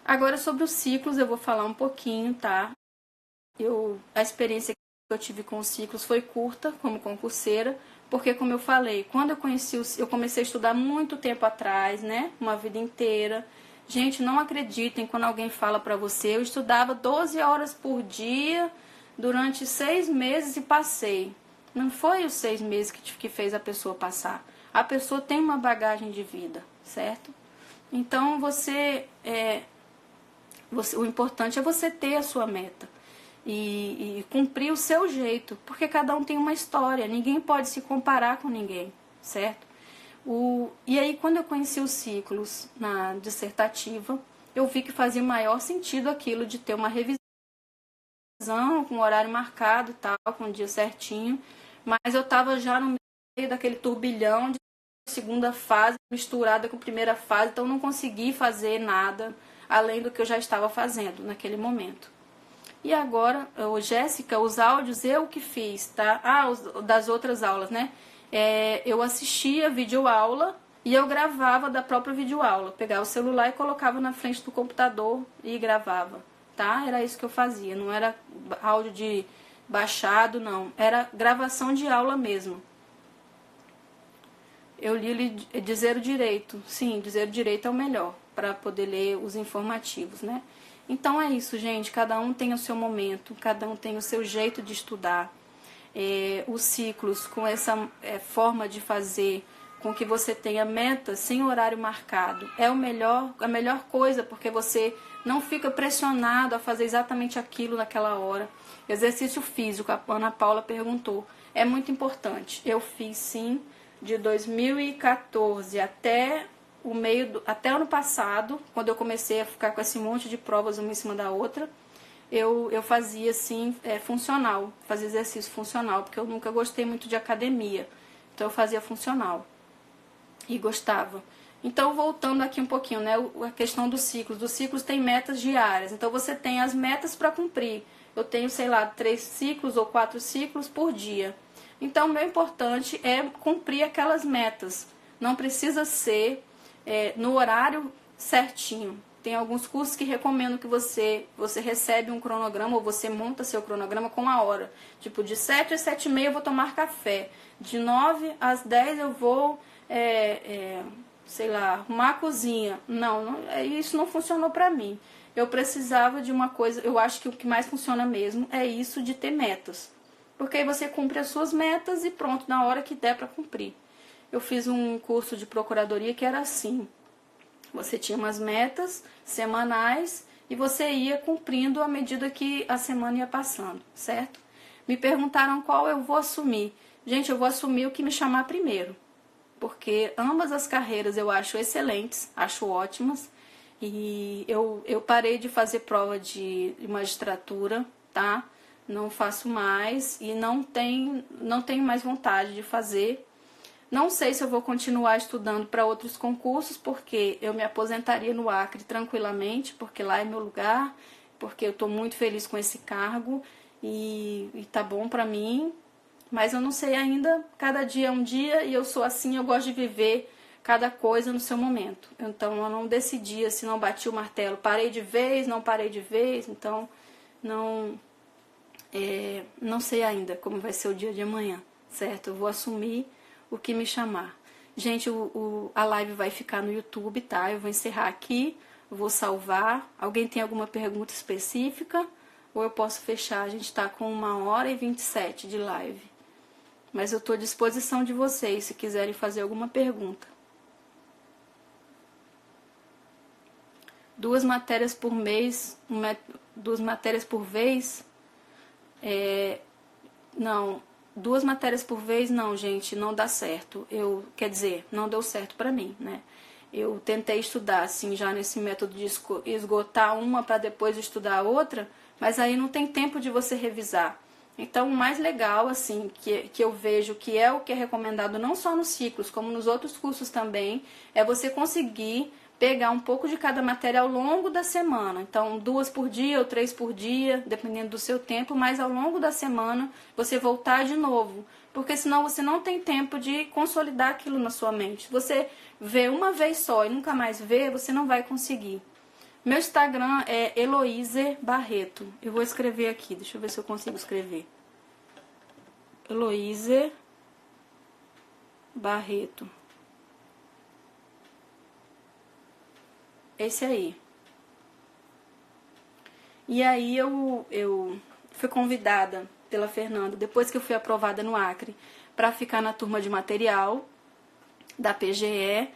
Speaker 1: Agora, sobre os ciclos, eu vou falar um pouquinho, tá? A experiência que eu tive com os ciclos foi curta, como concurseira, porque, como eu falei, quando eu comecei a estudar muito tempo atrás, né? Uma vida inteira. Gente, não acreditem quando alguém fala pra você. Eu estudava 12 horas por dia durante 6 meses e passei. Não foi os 6 meses que fez a pessoa passar. A pessoa tem uma bagagem de vida, certo? Então, o importante é você ter a sua meta e cumprir o seu jeito, porque cada um tem uma história, ninguém pode se comparar com ninguém, certo? E aí, quando eu conheci os ciclos na dissertativa, eu vi que fazia maior sentido aquilo de ter uma revisão aulazão, com horário marcado e tal, com o dia certinho, mas eu estava já no meio daquele turbilhão de segunda fase misturada com primeira fase, então não consegui fazer nada além do que eu já estava fazendo naquele momento. E agora, Jéssica, os áudios eu que fiz, tá? Das outras aulas, né? Eu assistia videoaula e eu gravava da própria videoaula. Pegava o celular e colocava na frente do computador e gravava, tá? Era isso que eu fazia, não era áudio de baixado, não. Era gravação de aula mesmo. Eu li Dizer o Direito. Sim, Dizer o Direito é o melhor para poder ler os informativos, né? Então é isso, gente. Cada um tem o seu momento, cada um tem o seu jeito de estudar. Os ciclos com essa forma de fazer com que você tenha metas sem horário marcado é a melhor coisa, porque você não fica pressionado a fazer exatamente aquilo naquela hora. Exercício físico, a Ana Paula perguntou, é muito importante. Eu fiz sim, de 2014 até até ano passado, quando eu comecei a ficar com esse monte de provas uma em cima da outra, eu fazia assim, funcional, fazia exercício funcional, porque eu nunca gostei muito de academia, então eu fazia funcional e gostava. Então, voltando aqui um pouquinho, né, a questão dos ciclos tem metas diárias, então você tem as metas para cumprir. Eu tenho, sei lá, 3 ciclos ou 4 ciclos por dia. Então, o meu importante é cumprir aquelas metas. Não precisa ser no horário certinho. Tem alguns cursos que recomendam que você recebe um cronograma ou você monta seu cronograma com a hora. Tipo, de 7 às 7h30 eu vou tomar café. De 9 às 10 eu vou, sei lá, arrumar a cozinha. Não, isso não funcionou pra mim. Eu precisava de uma coisa, eu acho que o que mais funciona mesmo é isso de ter metas. Porque aí você cumpre as suas metas e pronto, na hora que der para cumprir. Eu fiz um curso de procuradoria que era assim. Você tinha umas metas semanais e você ia cumprindo à medida que a semana ia passando, certo? Me perguntaram qual eu vou assumir. Gente, eu vou assumir o que me chamar primeiro. Porque ambas as carreiras eu acho excelentes, acho ótimas. E eu parei de fazer prova de magistratura, tá? Não faço mais e não tenho mais vontade de fazer. Não sei se eu vou continuar estudando para outros concursos, porque eu me aposentaria no Acre tranquilamente, porque lá é meu lugar, porque eu estou muito feliz com esse cargo e tá bom para mim. Mas eu não sei ainda, cada dia é um dia e eu sou assim, eu gosto de viver cada coisa no seu momento. Então eu não decidia se não bati o martelo, parei de vez, não parei de vez, então não sei ainda como vai ser o dia de amanhã, certo? Eu vou assumir o que me chamar. Gente, a live vai ficar no YouTube, tá? Eu vou encerrar aqui, vou salvar. Alguém tem alguma pergunta específica? Ou eu posso fechar? A gente tá com 1h27 de live. Mas eu tô à disposição de vocês, se quiserem fazer alguma pergunta. 2 matérias por mês, 2 matérias por vez? Não, 2 matérias por vez, não, gente, não dá certo. Quer dizer, não deu certo pra mim, né? Eu tentei estudar, assim, já nesse método de esgotar uma para depois estudar a outra, mas aí não tem tempo de você revisar. Então, o mais legal, assim, que eu vejo que é o que é recomendado não só nos ciclos, como nos outros cursos também, é você conseguir pegar um pouco de cada matéria ao longo da semana. Então, 2 por dia ou 3 por dia, dependendo do seu tempo, mas ao longo da semana você voltar de novo. Porque senão você não tem tempo de consolidar aquilo na sua mente. Se você vê uma vez só e nunca mais vê, você não vai conseguir. Meu Instagram é Heloise Barreto. Eu vou escrever aqui, deixa eu ver se eu consigo escrever. Heloise Barreto. Esse aí. E aí eu fui convidada pela Fernanda, depois que eu fui aprovada no Acre, para ficar na turma de material da PGE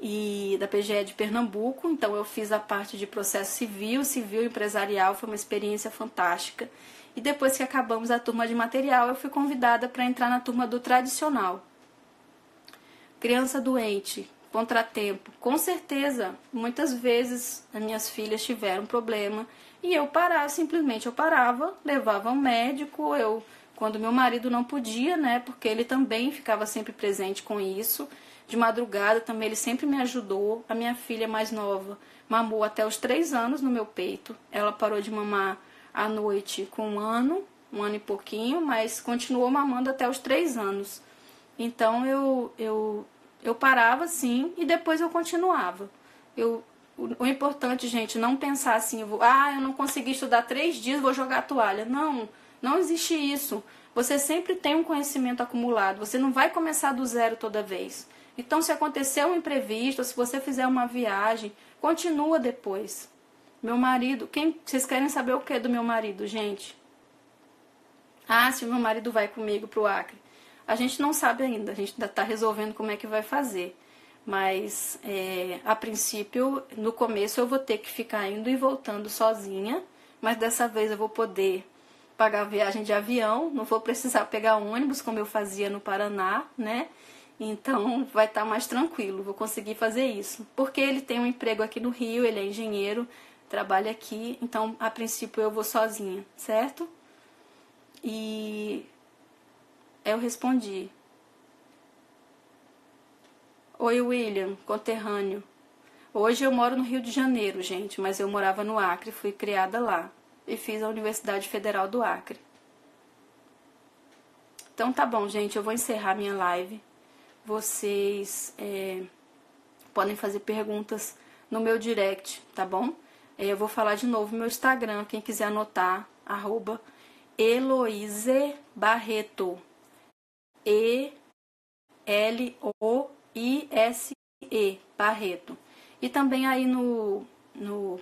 Speaker 1: e da PGE de Pernambuco. Então eu fiz a parte de processo civil empresarial, foi uma experiência fantástica. E depois que acabamos a turma de material, eu fui convidada para entrar na turma do tradicional. Criança doente, contratempo, com certeza, muitas vezes as minhas filhas tiveram problema e eu parava, simplesmente eu parava, levava ao médico, quando meu marido não podia, né, porque ele também ficava sempre presente com isso, de madrugada também ele sempre me ajudou. A minha filha mais nova mamou até os 3 anos no meu peito, ela parou de mamar à noite com 1 ano e pouquinho, mas continuou mamando até os 3 anos. Então eu parava sim e depois eu continuava. O importante, gente, não pensar assim, eu não consegui estudar 3 dias, vou jogar a toalha. Não, não existe isso. Você sempre tem um conhecimento acumulado, você não vai começar do zero toda vez. Então, se acontecer um imprevisto, se você fizer uma viagem, continua depois. Meu marido, vocês querem saber o que do meu marido, gente? Se o meu marido vai comigo pro Acre. A gente não sabe ainda, a gente ainda está resolvendo como é que vai fazer. Mas, a princípio, no começo eu vou ter que ficar indo e voltando sozinha. Mas dessa vez eu vou poder pagar a viagem de avião, não vou precisar pegar ônibus como eu fazia no Paraná, né? Então vai estar mais tranquilo, vou conseguir fazer isso. Porque ele tem um emprego aqui no Rio, ele é engenheiro, trabalha aqui, então a princípio eu vou sozinha, certo? E eu respondi: oi, William, conterrâneo. Hoje eu moro no Rio de Janeiro, gente, mas eu morava no Acre, fui criada lá e fiz a Universidade Federal do Acre. Então tá bom, gente, eu vou encerrar minha live. Vocês podem fazer perguntas no meu direct, tá bom? Eu vou falar de novo meu Instagram, quem quiser anotar, @Eloise Barreto. ELOISE Barreto. E também aí no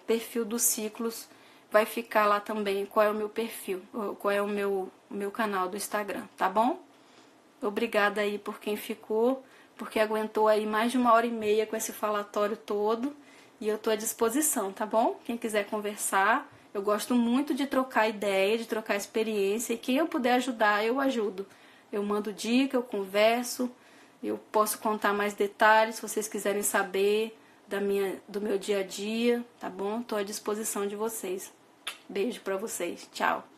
Speaker 1: perfil dos ciclos vai ficar lá também qual é o meu perfil, qual é o meu canal do Instagram, tá bom? Obrigada aí por quem ficou, porque aguentou aí mais de 1h30 com esse falatório todo. E eu tô à disposição, tá bom? Quem quiser conversar, eu gosto muito de trocar ideia, de trocar experiência. E quem eu puder ajudar, eu ajudo. Eu mando dica, eu converso, eu posso contar mais detalhes se vocês quiserem saber do meu dia a dia, tá bom? Tô à disposição de vocês. Beijo pra vocês. Tchau.